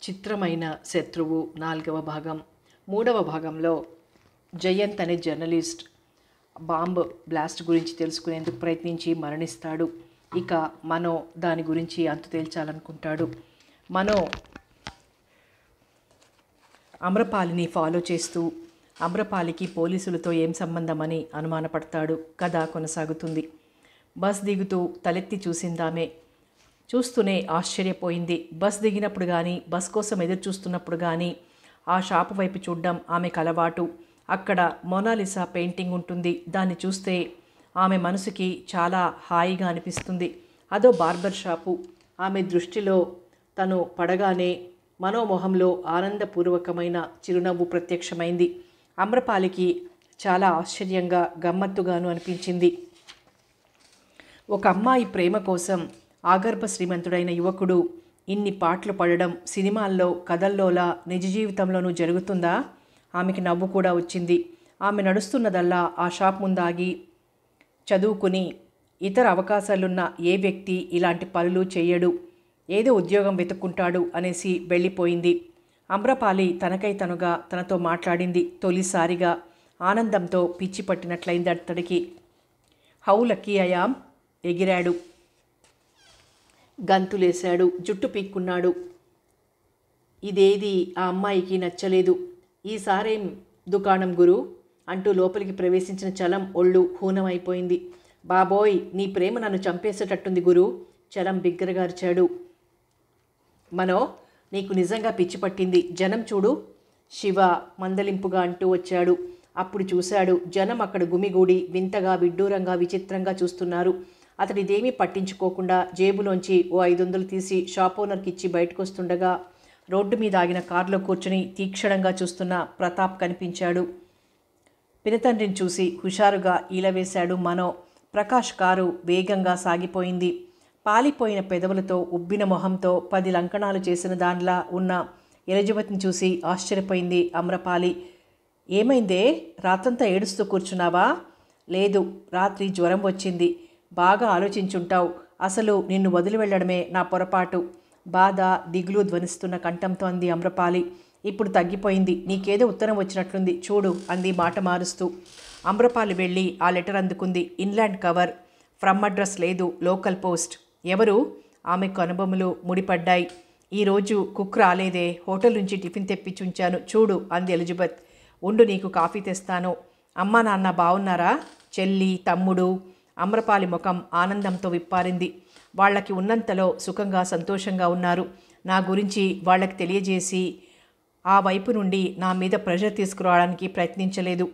చిత్రమైన శత్రువు 4వ భాగం. 3వ భాగంలో జయంత్ అనే జర్నలిస్ట్ బాంబ్ బ్లాస్ట్ గురించి తెలుసుకునేందుకు ప్రయత్నించి మరణిస్తాడు. ఇక మనో దాని గురించి అంతు తేల్చాలనుకుంటాడు. మనో అమ్రపాలిని ఫాలో చేస్తూ అమ్రపాలికి పోలీసులతో ఏం సంబంధమని అనుమానపడతాడు. కథ కొనసాగుతుంది. బస్ దిగుతూ తలెత్తి చూసిందామే. చూస్తూనే ఆశ్చర్యపోయింది. బస్ దిగినప్పుడు కానీ బస్ కోసం ఎదురు చూస్తున్నప్పుడు కానీ ఆ షాపు వైపు చూడడం ఆమెకు అలవాటు. అక్కడ మోనాలిసా పెయింటింగ్ ఉంటుంది. దాన్ని చూస్తే ఆమె మనసుకి చాలా హాయిగా అనిపిస్తుంది. అదో బార్బర్ షాపు. ఆమె దృష్టిలో తను పడగానే మనోమోహంలో ఆనందపూర్వకమైన చిరునవ్వు ప్రత్యక్షమైంది. అమ్రపాలికి చాలా ఆశ్చర్యంగా గమ్మత్తుగాను అనిపించింది. ఒక అమ్మాయి ప్రేమ కోసం ఆగర్భ శ్రీమంతుడైన యువకుడు ఇన్ని పాటలు పడడం సినిమాల్లో కథల్లోలా నిజ జీవితంలోనూ జరుగుతుందా? ఆమెకి నవ్వు కూడా వచ్చింది. ఆమె నడుస్తున్నదల్లా ఆ షాప్ ముందాగి చదువుకుని ఇతర అవకాశాలున్న ఏ వ్యక్తి ఇలాంటి పనులు చెయ్యడు, ఏదో ఉద్యోగం వెతుక్కుంటాడు అనేసి వెళ్ళిపోయింది. అమ్రపాలి తనకై తనుగా తనతో మాట్లాడింది. తొలిసారిగా ఆనందంతో పిచ్చి పట్టినట్లయింది అతడికి. How lucky I am. ఎగిరాడు, గంతులేశాడు, జుట్టు పీక్కున్నాడు. ఇదేది ఆ అమ్మాయికి నచ్చలేదు. ఈసారేం దుకాణం గురు అంటూ లోపలికి ప్రవేశించిన చలం ఒళ్ళు హూనమైపోయింది. బాబోయ్, నీ ప్రేమ నన్ను చంపేసేటట్టుంది గురు. చలం బిగ్గరగార్చాడు. మనో, నీకు నిజంగా పిచ్చి పట్టింది. జనం చూడు. శివ మందలింపుగా అంటూ వచ్చాడు. అప్పుడు చూశాడు. జనం అక్కడ గుమిగూడి వింతగా విడ్డూరంగా విచిత్రంగా చూస్తున్నారు. అతడిదేమీ పట్టించుకోకుండా జేబులోంచి ఓ 500 తీసి షాప్ ఓనర్కి ఇచ్చి బయటకు వస్తుండగా రోడ్డు మీద ఆగిన కారులో కూర్చుని తీక్షణంగా చూస్తున్న ప్రతాప్ కనిపించాడు. పినతండ్రిని చూసి హుషారుగా ఈలవేశాడు మనో. ప్రకాష్ కారు వేగంగా సాగిపోయింది. పాలిపోయిన పెదవులతో ఉబ్బిన మొహంతో 10 లంకణాలు చేసిన దానిలా ఉన్న ఎలిజబెత్ని చూసి ఆశ్చర్యపోయింది అమ్రపాలి. ఏమైందే, రాత్రంతా ఏడుస్తూ కూర్చున్నావా? లేదు, రాత్రి జ్వరం వచ్చింది. బాగా ఆలోచించుంటావు. అసలు నిన్ను వదిలి వెళ్ళడమే నా పొరపాటు. బాధ దిగులు ధ్వనిస్తున్న కంఠంతో అంది అమ్రపాలి. ఇప్పుడు తగ్గిపోయింది. నీకేదో ఉత్తరం వచ్చినట్లుంది చూడు అంది మాట మారుస్తూ. అమ్రపాలి వెళ్ళి ఆ లెటర్ అందుకుంది. Inland cover. ఫ్రమ్ అడ్రస్ లేదు, లోకల్ పోస్ట్. ఎవరు? ఆమెకు అనుభవములు ముడిపడ్డాయి. ఈరోజు కుక్ రాలేదే, హోటల్ నుంచి టిఫిన్ తెప్పించుంచాను చూడు అంది ఎలిజబెత్. ఉండు, నీకు కాఫీ తెస్తాను. అమ్మా నాన్న బావున్నారా? చెల్లి, తమ్ముడు? అమ్రపాలి ముఖం ఆనందంతో విప్పారింది. వాళ్ళకి ఉన్నంతలో సుఖంగా సంతోషంగా ఉన్నారు. నా గురించి వాళ్ళకి తెలియజేసి ఆ వైపు నుండి నా మీద ప్రెషర్ తీసుకురావడానికి ప్రయత్నించలేదు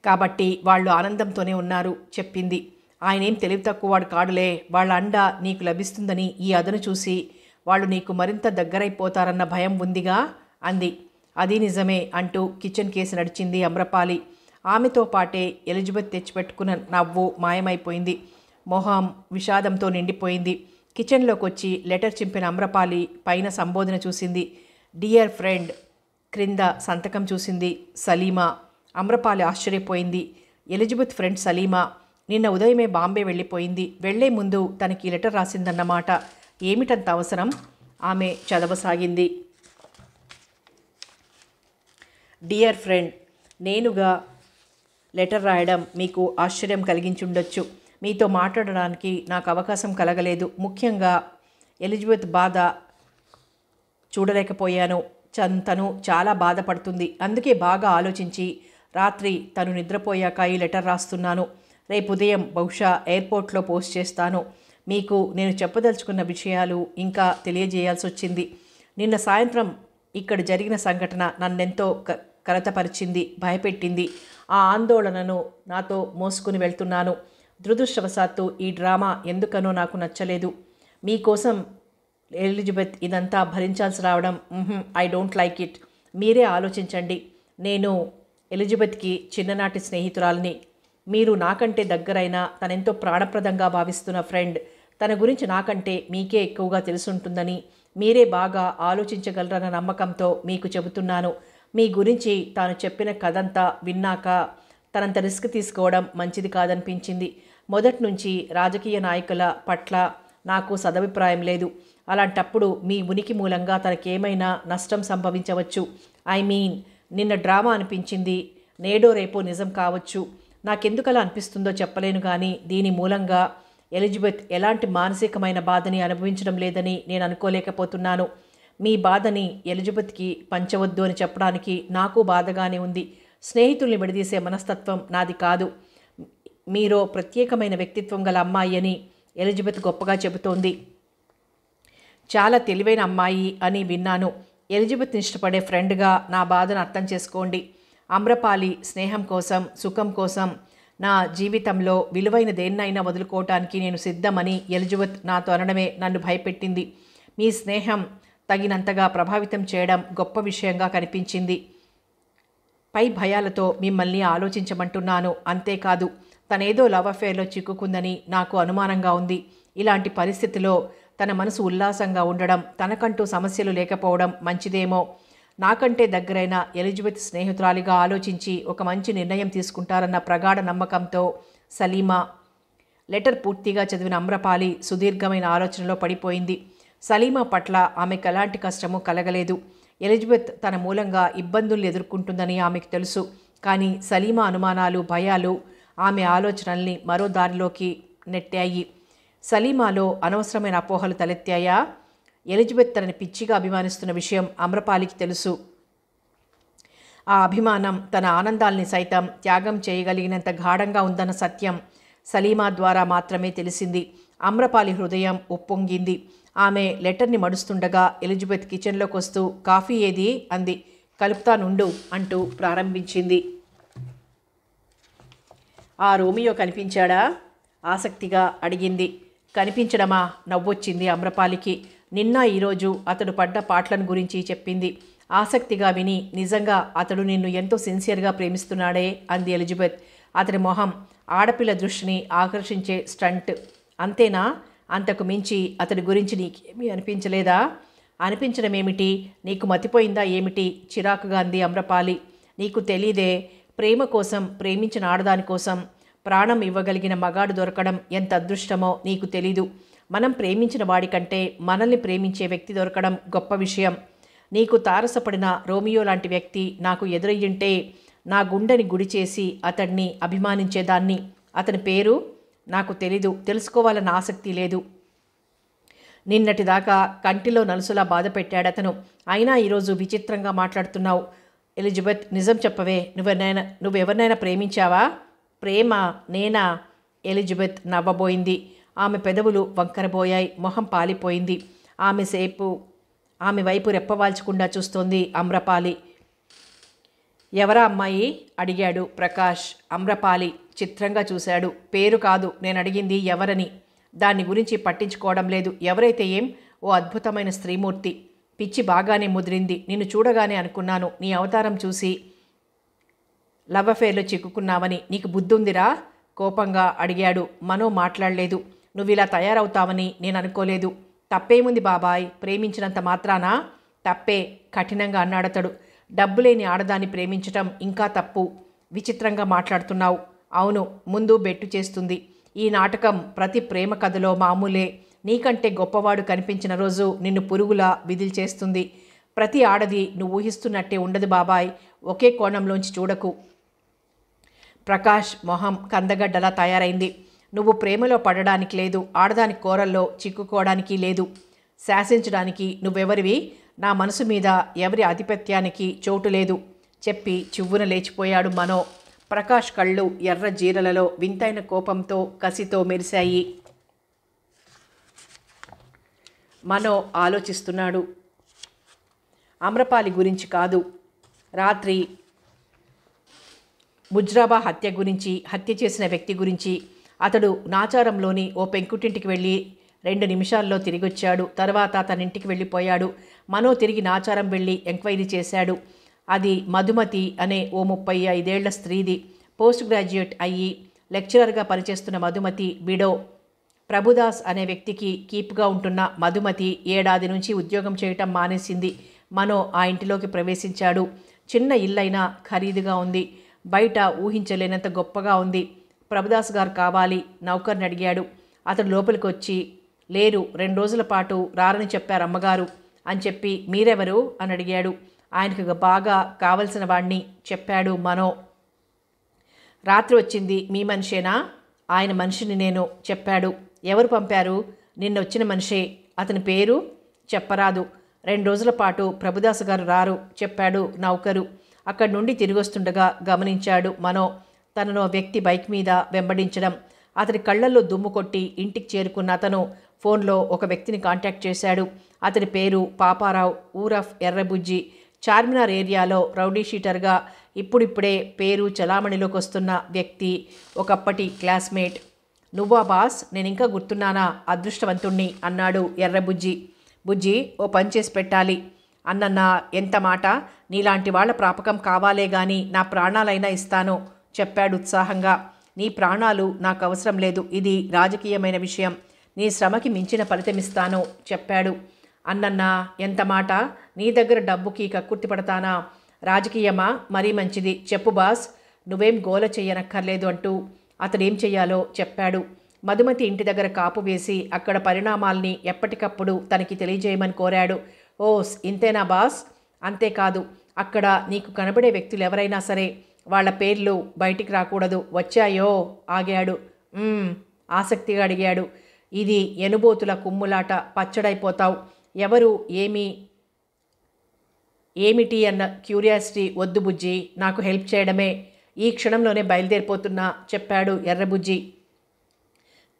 కాబట్టి వాళ్ళు ఆనందంతోనే ఉన్నారు చెప్పింది. ఆయనేం తెలివి తక్కువవాడు కాడులే. వాళ్ళ అండ నీకు లభిస్తుందని ఈ అదను చూసి వాళ్ళు నీకు మరింత దగ్గరైపోతారన్న భయం ఉందిగా అంది. అది నిజమే అంటూ కిచెన్ కేసు నడిచింది అమ్రపాలి. ఆమెతో పాటే ఎలిజబెత్ తెచ్చిపెట్టుకున్న నవ్వు మాయమైపోయింది. మొహం విషాదంతో నిండిపోయింది. కిచెన్లోకి వచ్చి లెటర్ చింపిన అమ్రపాలి పైన సంబోధన చూసింది. Dear friend. క్రింద సంతకం చూసింది. సలీమా. అమ్రపాలి ఆశ్చర్యపోయింది. ఎలిజబెత్ ఫ్రెండ్ సలీమా నిన్న ఉదయమే బాంబే వెళ్ళిపోయింది. వెళ్లే ముందు తనకి లెటర్ రాసిందన్నమాట. ఏమిటంత అవసరం? ఆమె చదవసాగింది. డియర్ ఫ్రెండ్, నేనుగా లెటర్ రాయడం మీకు ఆశ్చర్యం కలిగించుండొచ్చు. మీతో మాట్లాడడానికి నాకు అవకాశం కలగలేదు. ముఖ్యంగా ఎలిజబెత్ బాధ చూడలేకపోయాను. తను చాలా బాధపడుతుంది. అందుకే బాగా ఆలోచించి రాత్రి తను నిద్రపోయాక ఈ లెటర్ రాస్తున్నాను. రేపు ఉదయం బహుశా ఎయిర్పోర్ట్లో పోస్ట్ చేస్తాను. మీకు నేను చెప్పదలుచుకున్న విషయాలు ఇంకా తెలియజేయాల్సి వచ్చింది. నిన్న సాయంత్రం ఇక్కడ జరిగిన సంఘటన నన్నెంతో కలతపరిచింది, భయపెట్టింది. ఆ ఆందోళనను నాతో మోసుకుని వెళ్తున్నాను. దురదృష్టవశాత్తు ఈ డ్రామా ఎందుకనో నాకు నచ్చలేదు. మీకోసం ఎలిజబెత్ ఇదంతా భరించాల్సి రావడం ఐ డోంట్ లైక్ ఇట్. మీరే ఆలోచించండి. నేను ఎలిజబెత్కి చిన్ననాటి స్నేహితురాలిని. మీరు నాకంటే దగ్గరైన తనెంతో ప్రాణప్రదంగా భావిస్తున్న ఫ్రెండ్. తన గురించి నాకంటే మీకే ఎక్కువగా తెలుసుంటుందని, మీరే బాగా ఆలోచించగలరన్న నమ్మకంతో మీకు చెబుతున్నాను. మీ గురించి తాను చెప్పిన కథంతా విన్నాక తనంత రిస్క్ తీసుకోవడం మంచిది కాదనిపించింది. మొదటి నుంచి రాజకీయ నాయకుల పట్ల నాకు సదభిప్రాయం లేదు. అలాంటప్పుడు మీ ఉనికి మూలంగా తనకేమైనా నష్టం సంభవించవచ్చు. ఐ మీన్, నిన్న డ్రామా అనిపించింది, నేడో రేపో నిజం కావచ్చు. నాకెందుకలా అనిపిస్తుందో చెప్పలేను, కానీ దీని మూలంగా ఎలిజబెత్ ఎలాంటి మానసికమైన బాధని అనుభవించడం లేదని నేను అనుకోలేకపోతున్నాను. మీ బాధని ఎలిజబెత్కి పంచవద్దు అని చెప్పడానికి నాకు బాధగానే ఉంది. స్నేహితుల్ని విడదీసే మనస్తత్వం నాది కాదు. మీరో ప్రత్యేకమైన వ్యక్తిత్వం గల అమ్మాయి అని ఎలిజబెత్ గొప్పగా చెబుతోంది. చాలా తెలివైన అమ్మాయి అని విన్నాను. ఎలిజబెత్ని ఇష్టపడే ఫ్రెండ్గా నా బాధను అర్థం చేసుకోండి. అమ్రపాలి స్నేహం కోసం, సుఖం కోసం నా జీవితంలో విలువైన దేన్నైనా వదులుకోవటానికి నేను సిద్ధమని ఎలిజబెత్ నాతో అనడమే నన్ను భయపెట్టింది. మీ స్నేహం తగినంతగా ప్రభావితం చేయడం గొప్ప విషయంగా కనిపించింది. పై భయాలతో మిమ్మల్ని ఆలోచించమంటున్నాను. అంతేకాదు, తనేదో లవ్ అఫేర్లో చిక్కుకుందని నాకు అనుమానంగా ఉంది. ఇలాంటి పరిస్థితిలో తన మనసు ఉల్లాసంగా ఉండడం, తనకంటూ సమస్యలు లేకపోవడం మంచిదేమో. నాకంటే దగ్గరైన ఎలిజబెత్ స్నేహితురాలిగా ఆలోచించి ఒక మంచి నిర్ణయం తీసుకుంటారన్న ప్రగాఢ నమ్మకంతో సలీమా. లెటర్ పూర్తిగా చదివిన అమ్రపాలి సుదీర్ఘమైన ఆలోచనలో పడిపోయింది. సలీమా పట్ల ఆమెకు ఎలాంటి కష్టమూ కలగలేదు. ఎలిజబెత్ తన మూలంగా ఇబ్బందులు ఎదుర్కొంటుందని ఆమెకు తెలుసు. కానీ సలీమా అనుమానాలు, భయాలు ఆమె ఆలోచనల్ని మరో దారిలోకి నెట్టాయి. సలీమాలో అనవసరమైన అపోహలు తలెత్తాయా? ఎలిజబెత్ తనని పిచ్చిగా అభిమానిస్తున్న విషయం అమ్రపాలికి తెలుసు. ఆ అభిమానం తన ఆనందాల్ని సైతం త్యాగం చేయగలిగినంత గాఢంగా ఉందన్న సత్యం సలీమా ద్వారా మాత్రమే తెలిసింది. అమ్రపాలి హృదయం ఉప్పొంగింది. ఆమె లెటర్ని మడుస్తుండగా ఎలిజబెత్ కిచెన్లోకి వస్తూ, కాఫీ ఏది అంది. కలుపుతానుండు అంటూ ప్రారంభించింది. ఆ రోమియో కనిపించాడా? ఆసక్తిగా అడిగింది. కనిపించడమా? నవ్వొచ్చింది అమ్రపాలికి. నిన్న ఈరోజు అతడు పడ్డ పాటలను గురించి చెప్పింది. ఆసక్తిగా విని, నిజంగా అతడు నిన్ను ఎంతో సిన్సియర్గా ప్రేమిస్తున్నాడే అంది ఎలిజబెత్. అతడి మొహం ఆడపిల్ల దృష్టిని ఆకర్షించే స్టంట్. అంతేనా? అంతకు మించి అతడి గురించి నీకేమీ అనిపించలేదా? అనిపించడమేమిటి? నీకు మతిపోయిందా ఏమిటి? చిరాకుగా అంది అమ్రపాలి. నీకు తెలీదే, ప్రేమ కోసం, ప్రేమించిన ఆడదాని కోసం ప్రాణం ఇవ్వగలిగిన మగాడు దొరకడం ఎంత అదృష్టమో నీకు తెలీదు. మనం ప్రేమించిన వాడికంటే మనల్ని ప్రేమించే వ్యక్తి దొరకడం గొప్ప విషయం. నీకు తారసపడిన రోమియో లాంటి వ్యక్తి నాకు ఎదురయ్యుంటే నా గుండెని గుడి చేసి అతడిని అభిమానించేదాన్ని. అతని పేరు నాకు తెలీదు, తెలుసుకోవాలన్న ఆసక్తి లేదు. నిన్నటిదాకా కంటిలో నలుసులా బాధ పెట్టాడతను. అయినా ఈరోజు విచిత్రంగా మాట్లాడుతున్నావు. ఎలిజబెత్, నిజం చెప్పవే, నువ్వెవరినైనా ప్రేమించావా? ప్రేమ? నేనా? ఎలిజబెత్ నవ్వబోయింది. ఆమె పెదవులు వంకరబోయాయి, మొహం పాలిపోయింది. ఆమె వైపు రెప్పవాల్చకుండా చూస్తోంది అమ్రపాలి. ఎవరా అమ్మాయి? అడిగాడు ప్రకాష్. అమ్రపాలి చిత్రంగా చూశాడు. పేరు కాదు నేను అడిగింది, ఎవరని. దాన్ని గురించి పట్టించుకోవడం లేదు. ఎవరైతే ఏం, ఓ అద్భుతమైన స్త్రీమూర్తి. పిచ్చి బాగానే ముదిరింది. నిన్ను చూడగానే అనుకున్నాను నీ అవతారం చూసి లవ్ అఫేర్లో చిక్కుకున్నావని. నీకు బుద్ధుందిరా? కోపంగా అడిగాడు. మనో మాట్లాడలేదు. నువ్విలా తయారవుతావని నేను అనుకోలేదు. తప్పేముంది బాబాయ్, ప్రేమించినంత మాత్రానా? తప్పే, కఠినంగా అన్నాడతడు. డబ్బులేని ఆడదాన్ని ప్రేమించటం ఇంకా తప్పు. విచిత్రంగా మాట్లాడుతున్నావు. అవును, ముందు బెట్టు చేస్తుంది. ఈ నాటకం ప్రతి ప్రేమ కథలో మామూలే. నీకంటే గొప్పవాడు కనిపించిన రోజు నిన్ను పురుగులా విదిల్చేస్తుంది. ప్రతి ఆడది నువ్వు ఊహిస్తున్నట్టే ఉండదు బాబాయ్. ఒకే కోణంలోంచి చూడకు. ప్రకాష్ మొహం కందగడ్డలా తయారైంది. నువ్వు ప్రేమలో పడడానికి లేదు, ఆడదాని కోరల్లో చిక్కుకోవడానికి లేదు. శాసించడానికి నువ్వెవరివి? నా మనసు మీద ఎవరి ఆధిపత్యానికి చోటు లేదు చెప్పి చివ్వున లేచిపోయాడు మనో. ప్రకాష్ కళ్ళు ఎర్ర జీరలలో వింతైన కోపంతో, కసితో మెరిశాయి. మనో ఆలోచిస్తున్నాడు. అమ్రపాలి గురించి కాదు, రాత్రి ముజ్రాబా హత్య గురించి, హత్య చేసిన వ్యక్తి గురించి. అతడు నాచారంలోని ఓ పెంకుటింటికి వెళ్ళి 2 నిమిషాల్లో తిరిగొచ్చాడు. తర్వాత తన ఇంటికి వెళ్ళిపోయాడు. మనో తిరిగి నాచారం వెళ్ళి ఎంక్వైరీ చేశాడు. అది మధుమతి అనే ఓ 35 ఏళ్ల స్త్రీది. పోస్ట్ గ్రాడ్యుయేట్ అయ్యి లెక్చరర్గా పనిచేస్తున్న మధుమతి విడో. ప్రభుదాస్ అనే వ్యక్తికి కీప్గా ఉంటున్న మధుమతి ఏడాది నుంచి ఉద్యోగం చేయటం మానేసింది. మనో ఆ ఇంటిలోకి ప్రవేశించాడు. చిన్న ఇల్లైనా ఖరీదుగా ఉంది. బయట ఊహించలేనంత గొప్పగా ఉంది. ప్రభుదాస్ గారు కావాలి, నౌకర్ని అడిగాడు. అతడు లోపలికి వచ్చి లేరు, 2 రోజుల పాటు రారని చెప్పారు అమ్మగారు అని చెప్పి మీరెవరు అని అడిగాడు. ఆయనకు బాగా కావలసిన వాడిని చెప్పాడు మనో. రాత్రి వచ్చింది మీ మనిషేనా? ఆయన మనిషిని నేను చెప్పాడు. ఎవరు పంపారు? నిన్న వచ్చిన మనిషే. అతని పేరు చెప్పరాదు. 2 రోజుల పాటు ప్రభుదాసు గారు రారు చెప్పాడు నౌకరు. అక్కడి నుండి తిరిగొస్తుండగా గమనించాడు మనో తనను వ్యక్తి బైక్ మీద వెంబడించడం. అతని కళ్ళల్లో దుమ్ము కొట్టి ఇంటికి చేరుకున్న అతను ఫోన్లో ఒక వ్యక్తిని కాంటాక్ట్ చేశాడు. అతని పేరు పాపారావు, ఊరఫ్ ఎర్రబుజ్జి. చార్మినార్ ఏరియాలో రౌడీ షీటర్గా ఇప్పుడిప్పుడే పేరు చలామణిలోకి వస్తున్న వ్యక్తి, ఒకప్పటి క్లాస్మేట్. నువ్వా బాస్? నేను ఇంకా గుర్తున్నానా? అదృష్టవంతుణ్ణి అన్నాడు ఎర్రబుజ్జి. బుజ్జి, ఓ పని చేసి పెట్టాలి. అన్నన్నా, ఎంత మాట! నీలాంటి వాళ్ళ ప్రాపకం కావాలే గాని నా ప్రాణాలైనా ఇస్తాను చెప్పాడు ఉత్సాహంగా. నీ ప్రాణాలు నాకు అవసరం లేదు, ఇది రాజకీయమైన విషయం. నీ శ్రమకి మించిన ఫలితమిస్తాను చెప్పాడు. అన్నన్నా, ఎంత మాట! నీ దగ్గర డబ్బుకి కక్కుర్తి పడతానా? రాజకీయమా? మరీ మంచిది, చెప్పు బాస్. నువ్వేం గోల చెయ్యనక్కర్లేదు అంటూ అతడేం చెయ్యాలో చెప్పాడు. మధుమతి ఇంటి దగ్గర కాపు వేసి అక్కడ పరిణామాల్ని ఎప్పటికప్పుడు తనకి తెలియజేయమని కోరాడు. ఓస్, ఇంతేనా బాస్? అంతేకాదు, అక్కడ నీకు కనబడే వ్యక్తులు ఎవరైనా సరే వాళ్ళ పేర్లు బయటికి రాకూడదు. వచ్చాయో? ఆగాడు. ఆసక్తిగా అడిగాడు. ఇది ఎనుబోతుల కుమ్ములాట, పచ్చడైపోతావు. ఎవరు, ఏమిటి అన్న క్యూరియాసిటీ వద్దు బుజ్జి, నాకు హెల్ప్ చేయడమే. ఈ క్షణంలోనే బయలుదేరిపోతున్నా చెప్పాడు ఎర్రబుజ్జి.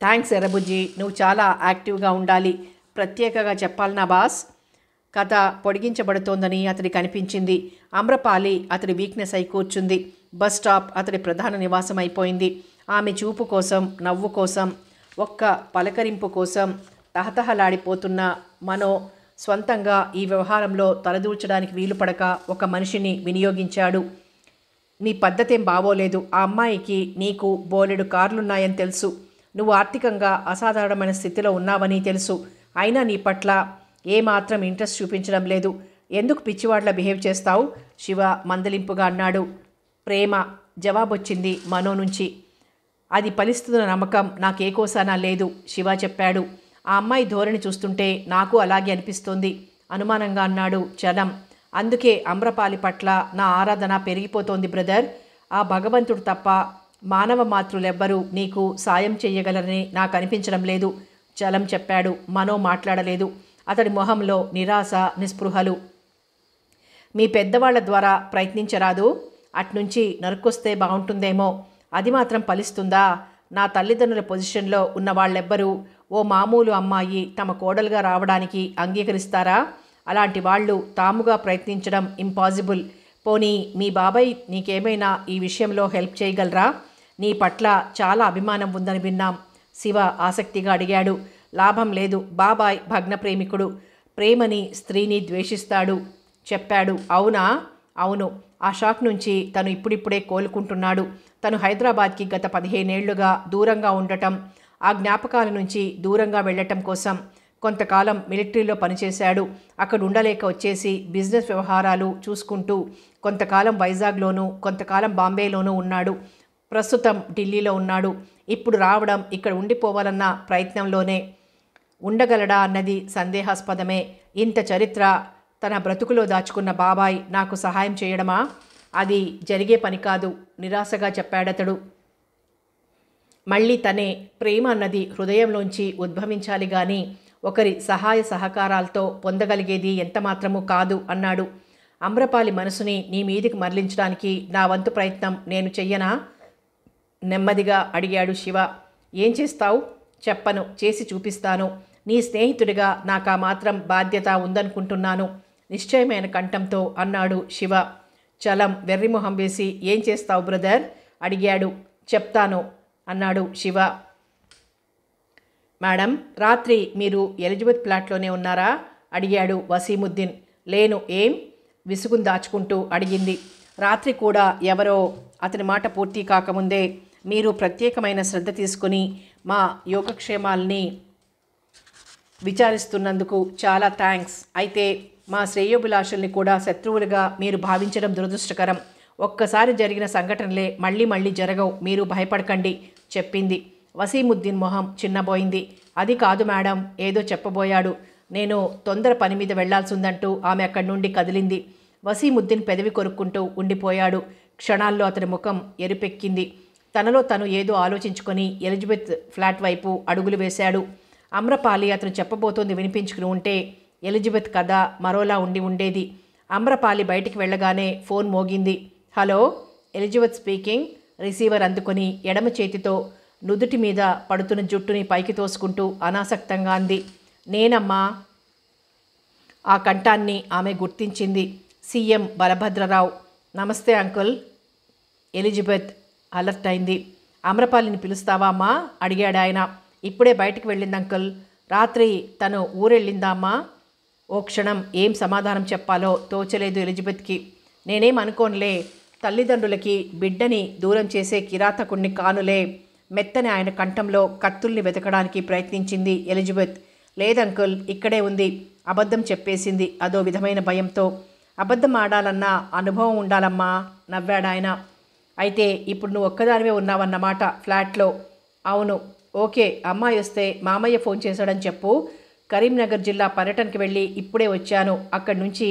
థ్యాంక్స్ ఎర్రబుజ్జి, నువ్వు చాలా యాక్టివ్గా ఉండాలి. ప్రత్యేకంగా చెప్పాలనా బాస్? కథ పొడిగించబడుతోందని అతడికి అనిపించింది. అమ్రపాలి అతడి వీక్నెస్ అయి కూర్చుంది. బస్ స్టాప్ అతడి ప్రధాన నివాసం అయిపోయింది. ఆమె చూపు కోసం, నవ్వు కోసం, ఒక్క పలకరింపు కోసం తహతహలాడిపోతున్న మనో స్వంతంగా ఈ వ్యవహారంలో తలదూర్చడానికి వీలుపడక ఒక మనిషిని వినియోగించాడు. నీ పద్ధతేం బాగోలేదు. ఆ అమ్మాయికి నీకు బోలెడు కార్లున్నాయని తెలుసు. నువ్వు ఆర్థికంగా అసాధారణమైన స్థితిలో ఉన్నావని తెలుసు. అయినా నీ పట్ల ఏమాత్రం ఇంట్రెస్ట్ చూపించడం లేదు. ఎందుకు పిచ్చివాడ్లా బిహేవ్ చేస్తావు? శివ మందలింపుగా అన్నాడు. ప్రేమ, జవాబొచ్చింది మనో నుంచి. అది ఫలిస్తున్న నమ్మకం నాకే కోసానా లేదు శివ చెప్పాడు. ఆ అమ్మాయి ధోరణి చూస్తుంటే నాకు అలాగే అనిపిస్తోంది అనుమానంగా అన్నాడు చలం. అందుకే అమ్రపాలి పట్ల నా ఆరాధన పెరిగిపోతోంది బ్రదర్. ఆ భగవంతుడు తప్ప మానవ మాతృలెవ్వరూ నీకు సాయం చెయ్యగలరని నాకు అనిపించడం లేదు చలం చెప్పాడు. మనో మాట్లాడలేదు. అతడి మొహంలో నిరాశ, నిస్పృహలు. మీ పెద్దవాళ్ల ద్వారా ప్రయత్నించరాదు? అట్నుంచి నరుక్కొస్తే బాగుంటుందేమో. అది మాత్రం ఫలిస్తుందా? నా తల్లిదండ్రుల పొజిషన్లో ఉన్న వాళ్ళెవ్వరూ ఓ మామూలు అమ్మాయి తమ కోడలుగా రావడానికి అంగీకరిస్తారా? అలాంటి వాళ్ళు తాముగా ప్రయత్నించడం ఇంపాసిబుల్. పోనీ మీ బాబాయ్ నీకేమైనా ఈ విషయంలో హెల్ప్ చేయగలరా? నీ పట్ల చాలా అభిమానం ఉందని విన్నాం శివ ఆసక్తిగా అడిగాడు. లాభం లేదు, బాబాయ్ భగ్న ప్రేమికుడు. ప్రేమని, స్త్రీని ద్వేషిస్తాడు చెప్పాడు. అవునా? అవును. ఆ షాక్ నుంచి తను ఇప్పుడిప్పుడే కోలుకుంటున్నాడు. తను హైదరాబాద్కి గత 15 ఏళ్లుగా దూరంగా ఉండటం, ఆ జ్ఞాపకాల నుంచి దూరంగా వెళ్ళటం కోసం కొంతకాలం మిలిటరీలో పనిచేశాడు. అక్కడ ఉండలేక వచ్చేసి బిజినెస్ వ్యవహారాలు చూసుకుంటూ కొంతకాలం వైజాగ్లోనూ కొంతకాలం బాంబేలోనూ ఉన్నాడు. ప్రస్తుతం ఢిల్లీలో ఉన్నాడు. ఇప్పుడు రావడం, ఇక్కడ ఉండిపోవాలన్న ప్రయత్నంలోనే. ఉండగలడా అన్నది సందేహాస్పదమే. ఇంత చరిత్ర తన బ్రతుకులో దాచుకున్న బాబాయ్ నాకు సహాయం చేయడమా? అది జరిగే పని కాదు నిరాశగా చెప్పాడతడు. మళ్ళీ తనే ప్రేమ అన్నది హృదయంలోంచి ఉద్భవించాలి గాని ఒకరి సహాయ సహకారాలతో పొందగలిగేది ఎంతమాత్రమూ కాదు అన్నాడు. అమ్రపాలి మనసుని నీ మీదికి మరలించడానికి నా వంతు ప్రయత్నం నేను చెయ్యనా? నెమ్మదిగా అడిగాడు శివ. ఏం చేస్తావు? చెప్పను, చేసి చూపిస్తాను. నీ స్నేహితుడిగా నాకా మాత్రం బాధ్యత ఉందనుకుంటున్నాను నిశ్చయమైన కంఠంతో అన్నాడు శివ. చలం వెర్రిమొహం వేసి ఏం చేస్తావు బ్రదర్ అడిగాడు. చెప్తాను అన్నాడు శివ. మేడం, రాత్రి మీరు ఎలిజబెత్ ఫ్లాట్లోనే ఉన్నారా అడిగాడు వసీముద్దీన్. లేను. ఏం? విసుగును దాచుకుంటూ అడిగింది. రాత్రి కూడా ఎవరో. అతని మాట పూర్తి కాకముందే మీరు ప్రత్యేకమైన శ్రద్ధ తీసుకుని మా యోగక్షేమాల్ని విచారిస్తున్నందుకు చాలా థ్యాంక్స్. అయితే మా శ్రేయోభిలాషుల్ని కూడా శత్రువులుగా మీరు భావించడం దురదృష్టకరం. ఒక్కసారి జరిగిన సంఘటనలే మళ్ళీ మళ్ళీ జరగవు, మీరు భయపడకండి చెప్పింది. వసీముద్దీన్ మొహం చిన్నబోయింది. అది కాదు మేడం, ఏదో చెప్పబోయాడు. నేను తొందర పని మీద వెళ్లాల్సిందంటూ ఆమె అక్కడి నుండి కదిలింది. వసీముద్దీన్ పెదవి కొరుక్కుంటూ ఉండిపోయాడు. క్షణాల్లో అతని ముఖం ఎరుపెక్కింది. తనలో తను ఏదో ఆలోచించుకొని ఎలిజబెత్ ఫ్లాట్ వైపు అడుగులు వేశాడు. అమ్రపాలి అతను చెప్పబోతోంది వినిపించుకుని ఉంటే ఎలిజబెత్ కథ మరోలా ఉండి ఉండేది. అమ్రపాలి బయటికి వెళ్ళగానే ఫోన్ మోగింది. Hello, Elizabeth speaking. రిసీవర్ అందుకొని ఎడమ చేతితో నుదుటి మీద పడుతున్న జుట్టుని పైకి తోసుకుంటూ అనాసక్తంగా అంది. నేనమ్మా. ఆ కంఠాన్ని ఆమె గుర్తించింది. సీఎం బలభద్రరావు. నమస్తే అంకుల్. ఎలిజబెత్ అలర్ట్ అయింది. అమ్రపాలిని పిలుస్తావా అమ్మా అడిగాడు ఆయన. ఇప్పుడే బయటికి వెళ్ళింది అంకుల్. రాత్రి తను ఊరెళ్ళిందా అమ్మా? ఓ క్షణం ఏం సమాధానం చెప్పాలో తోచలేదు ఎలిజబెత్కి. నేనేం అనుకోనులే, తల్లిదండ్రులకి బిడ్డని దూరం చేసే కిరాతకుణ్ణి కానులే. మెత్తని ఆయన కంఠంలో కత్తుల్ని వెతకడానికి ప్రయత్నించింది ఎలిజబెత్. లేదంకుల్, ఇక్కడే ఉంది. అబద్ధం చెప్పేసింది అదో విధమైన భయంతో. అబద్ధం ఆడాలన్న అనుభవం ఉండాలమ్మా నవ్వాడాయన. అయితే ఇప్పుడు నువ్వు ఒక్కదానివే ఉన్నావన్నమాట ఫ్లాట్లో? అవును. ఓకే, అమ్మాయి వస్తే మామయ్య ఫోన్ చేశాడని చెప్పు. కరీంనగర్ జిల్లా పర్యటనకి వెళ్ళి ఇప్పుడే వచ్చాను. అక్కడి నుంచి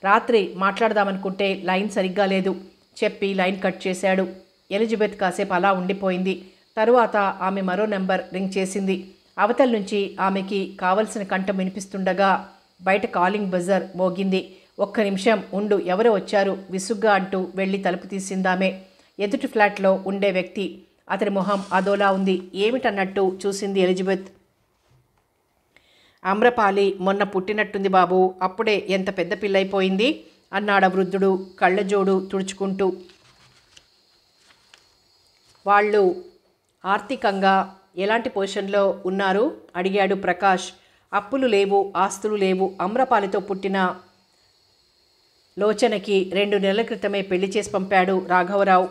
రాత్రి మాట్లాడదామనుకుంటే లైన్ సరిగ్గా లేదు చెప్పి లైన్ కట్ చేశాడు. ఎలిజబెత్ కాసేపు అలా ఉండిపోయింది. తరువాత ఆమె మరో నెంబర్ రింగ్ చేసింది. అవతల నుంచి ఆమెకి కావలసిన కంఠం వినిపిస్తుండగా బయట కాలింగ్ బజర్ మోగింది. ఒక్క నిమిషం ఉండు, ఎవరో వచ్చారు విసుగ్గా అంటూ వెళ్ళి తలుపు తీసిందామె. ఎదుటి ఫ్లాట్లో ఉండే వ్యక్తి. అతని మొహం అదోలా ఉంది. ఏమిటన్నట్టు చూసింది ఎలిజబెత్. అమ్రపాలి మొన్న పుట్టినట్టుంది బాబు, అప్పుడే ఎంత పెద్ద పిల్లయిపోయింది అన్నాడు వృద్ధుడు కళ్ళజోడు తుడుచుకుంటూ. వాళ్ళు ఆర్థికంగా ఎలాంటి పొజిషన్లో ఉన్నారు అడిగాడు ప్రకాష్. అప్పులు లేవు, ఆస్తులు లేవు. అమ్రపాలితో పుట్టిన లోచనకి 2 నెలల క్రితమే పెళ్లి చేసి పంపాడు రాఘవరావు.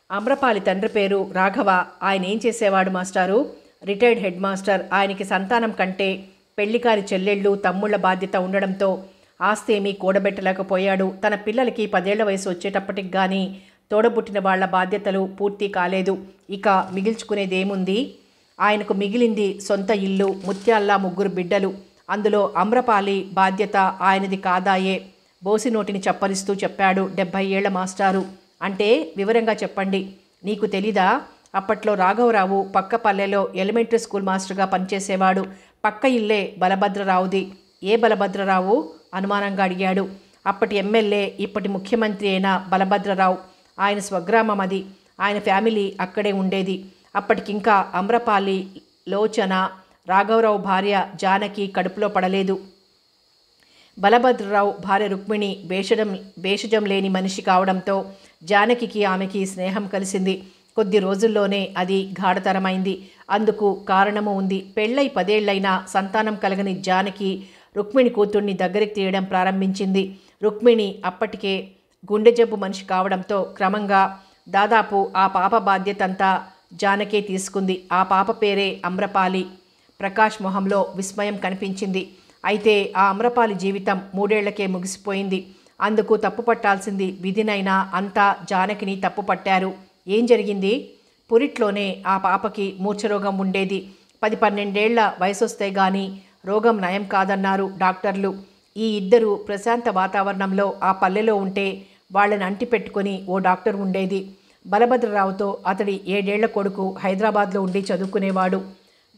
అమ్రపాలి తండ్రి పేరు రాఘవ. ఆయన ఏం చేసేవాడు మాస్టారు? Retired head master. ఆయనకి సంతానం కంటే పెళ్లికారి చెల్లెళ్ళు తమ్ముళ్ల బాధ్యత ఉండడంతో ఆస్తి ఏమీ కూడబెట్టలేకపోయాడు. తన పిల్లలకి 10 ఏళ్ల వయసు వచ్చేటప్పటికి కానీ తోడబుట్టిన వాళ్ల బాధ్యతలు పూర్తి కాలేదు. ఇక మిగిల్చుకునేదేముంది? ఆయనకు మిగిలింది సొంత ఇల్లు, ముత్యాల్లా 3 బిడ్డలు. అందులో అమ్రపాలి బాధ్యత ఆయనది కాదాయే. బోసినోటిని చప్పరిస్తూ చెప్పాడు 70 ఏళ్ల మాస్టారు. అంటే వివరంగా చెప్పండి. నీకు తెలీదా? అప్పట్లో రాఘవరావు పక్క పల్లెలో ఎలిమెంటరీ స్కూల్ మాస్టర్గా పనిచేసేవాడు. పక్క ఇల్లే బలభద్రరావుది. ఏ బలభద్రరావు అనుమానంగా అడిగాడు. అప్పటి ఎమ్మెల్యే, ఇప్పటి ముఖ్యమంత్రి అయిన బలభద్రరావు. ఆయన స్వగ్రామం అది. ఆయన ఫ్యామిలీ అక్కడే ఉండేది. అప్పటికింకా అమ్రపాలి లోచన, రాఘవరావు భార్య జానకి కడుపులో పడలేదు. బలభద్రరావు భార్య రుక్మిణి భేషజం లేని మనిషి కావడంతో జానకికి ఆమెకి స్నేహం కలిసింది. కొద్ది రోజుల్లోనే అది గాఢతరమైంది. అందుకు కారణము ఉంది. పెళ్ళై 10 ఏళ్లైనా సంతానం కలగని జానకి రుక్మిణి కూతుర్ని దగ్గరికి తీయడం ప్రారంభించింది. రుక్మిణి అప్పటికే గుండె జబ్బు మనిషి కావడంతో క్రమంగా దాదాపు ఆ పాప బాధ్యతంతా జానకే తీసుకుంది. ఆ పాప పేరే అమ్రపాలి. ప్రకాష్ మొహంలో విస్మయం కనిపించింది. అయితే ఆ అమ్రపాలి జీవితం 3 ఏళ్లకే ముగిసిపోయింది. అందుకు తప్పు పట్టాల్సింది విధినైనా అంతా జానకిని తప్పు పట్టారు. ఏం జరిగింది? పురిట్లోనే ఆ పాపకి మూర్ఛరోగం ఉండేది. 10-12 ఏళ్ల వయసొస్తే గాని రోగం నయం కాదన్నారు డాక్టర్లు. ఈ ఇద్దరు ప్రశాంత వాతావరణంలో ఆ పల్లెలో ఉంటే వాళ్ళని అంటి పెట్టుకొని ఓ డాక్టర్ ఉండేది. బలభద్రరావుతో అతడి 7 ఏళ్ల కొడుకు హైదరాబాద్లో ఉండి చదువుకునేవాడు.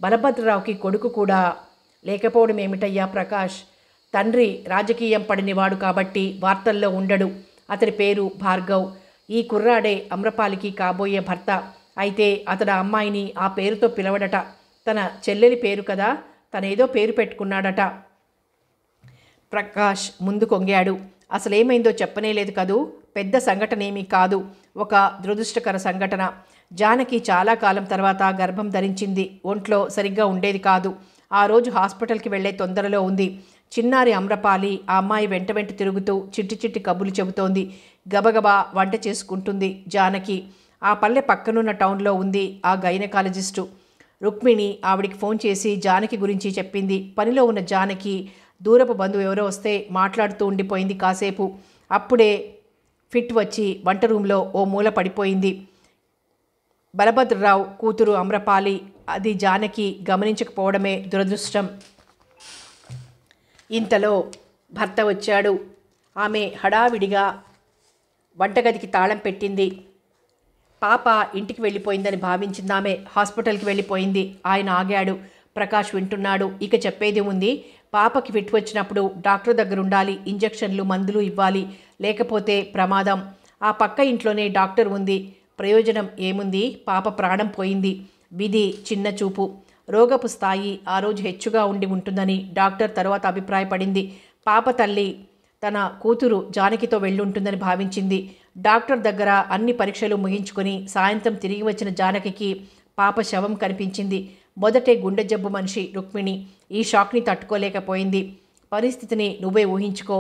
బలభద్రరావుకి కొడుకు కూడా లేకపోవడం ఏమిటయ్యా ప్రకాష్? తండ్రి రాజకీయం పడినవాడు కాబట్టి వార్తల్లో ఉండడు. అతడి పేరు భార్గవ్. ఈ కుర్రాడే అమ్రపాలికి కాబోయే భర్త. అయితే అతడు అమ్మాయిని ఆ పేరుతో పిలవడట. తన చెల్లెలి పేరు కదా, తనేదో పేరు పెట్టుకున్నాడట. ప్రకాష్ ముందు కొంగాడు. అసలేమైందో చెప్పనేలేదు కదూ? పెద్ద సంఘటనేమీ కాదు, ఒక దురదృష్టకర సంఘటన. జానకి చాలా కాలం తర్వాత గర్భం ధరించింది. ఒంట్లో సరిగ్గా ఉండేది కాదు. ఆ రోజు హాస్పిటల్కి వెళ్లే తొందరలో ఉంది. చిన్నారి అమ్రపాలి ఆ అమ్మాయి వెంట తిరుగుతూ చిట్టి చిట్టి కబుర్లు చెబుతోంది. గబగబా వంట చేసుకుంటుంది జానకి. ఆ పల్లె పక్కనున్న టౌన్లో ఉంది ఆ గైనకాలజిస్టు. రుక్మిణి ఆవిడికి ఫోన్ చేసి జానకి గురించి చెప్పింది. పనిలో ఉన్న జానకి దూరపు బంధువు ఎవరో వస్తే మాట్లాడుతూ ఉండిపోయింది కాసేపు. అప్పుడే ఫిట్ వచ్చి వంట రూంలో ఓ మూల పడిపోయింది. బలభద్రరావు కూతురు అమ్రపాలి అది జానకి గమనించకపోవడమే దురదృష్టం. ఇంతలో భర్త వచ్చాడు. ఆమె హడావిడిగా వంటగదికి తాళం పెట్టింది. పాప ఇంటికి వెళ్ళిపోయిందని భావించిందామె. హాస్పిటల్కి వెళ్ళిపోయింది. ఆయన ఆగాడు. ప్రకాష్ వింటున్నాడు. ఇక చెప్పేది ఉంది. పాపకి ఫిట్ వచ్చినప్పుడు డాక్టర్ దగ్గర ఉండాలి. ఇంజెక్షన్లు మందులు ఇవ్వాలి. లేకపోతే ప్రమాదం. ఆ పక్క ఇంట్లోనే డాక్టర్ ఉంది. ప్రయోజనం ఏముంది? పాప ప్రాణం పోయింది. విధి చిన్న చూపు. రోగపు స్థాయి ఆ రోజు హెచ్చుగా ఉండి ఉంటుందని డాక్టర్ తర్వాత అభిప్రాయపడింది. పాప తల్లి తన కూతురు జానకితో వెళ్ళుంటుందని భావించింది. డాక్టర్ దగ్గర అన్ని పరీక్షలు ముగించుకొని సాయంత్రం తిరిగి వచ్చిన జానకికి పాప శవం కనిపించింది. మొదటే గుండె జబ్బు మనిషి రుక్మిణి ఈ షాక్ని తట్టుకోలేకపోయింది. పరిస్థితిని నువ్వే ఊహించుకో.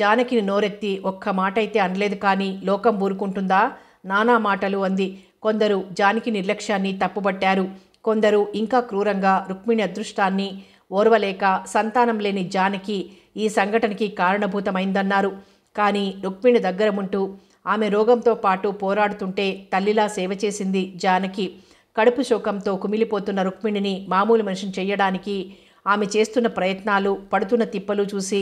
జానకిని నోరెత్తి ఒక్క మాట అయితే అనలేదు, కానీ లోకం ఊరుకుంటుందా? నానా మాటలు అంది. కొందరు జానకి నిర్లక్ష్యాన్ని తప్పుబట్టారు. కొందరు ఇంకా క్రూరంగా రుక్మిణి అదృష్టాన్ని ఓర్వలేక సంతానం లేని జానకి ఈ సంఘటనకి కారణభూతమైందన్నారు. కానీ రుక్మిణి దగ్గర ఉంటూ ఆమె రోగంతో పాటు పోరాడుతుంటే తల్లిలా సేవ చేసింది జానకి. కడుపు శోకంతో కుమిలిపోతున్న రుక్మిణిని మామూలు మనిషిని చెయ్యడానికి ఆమె చేస్తున్న ప్రయత్నాలు, పడుతున్న తిప్పలు చూసి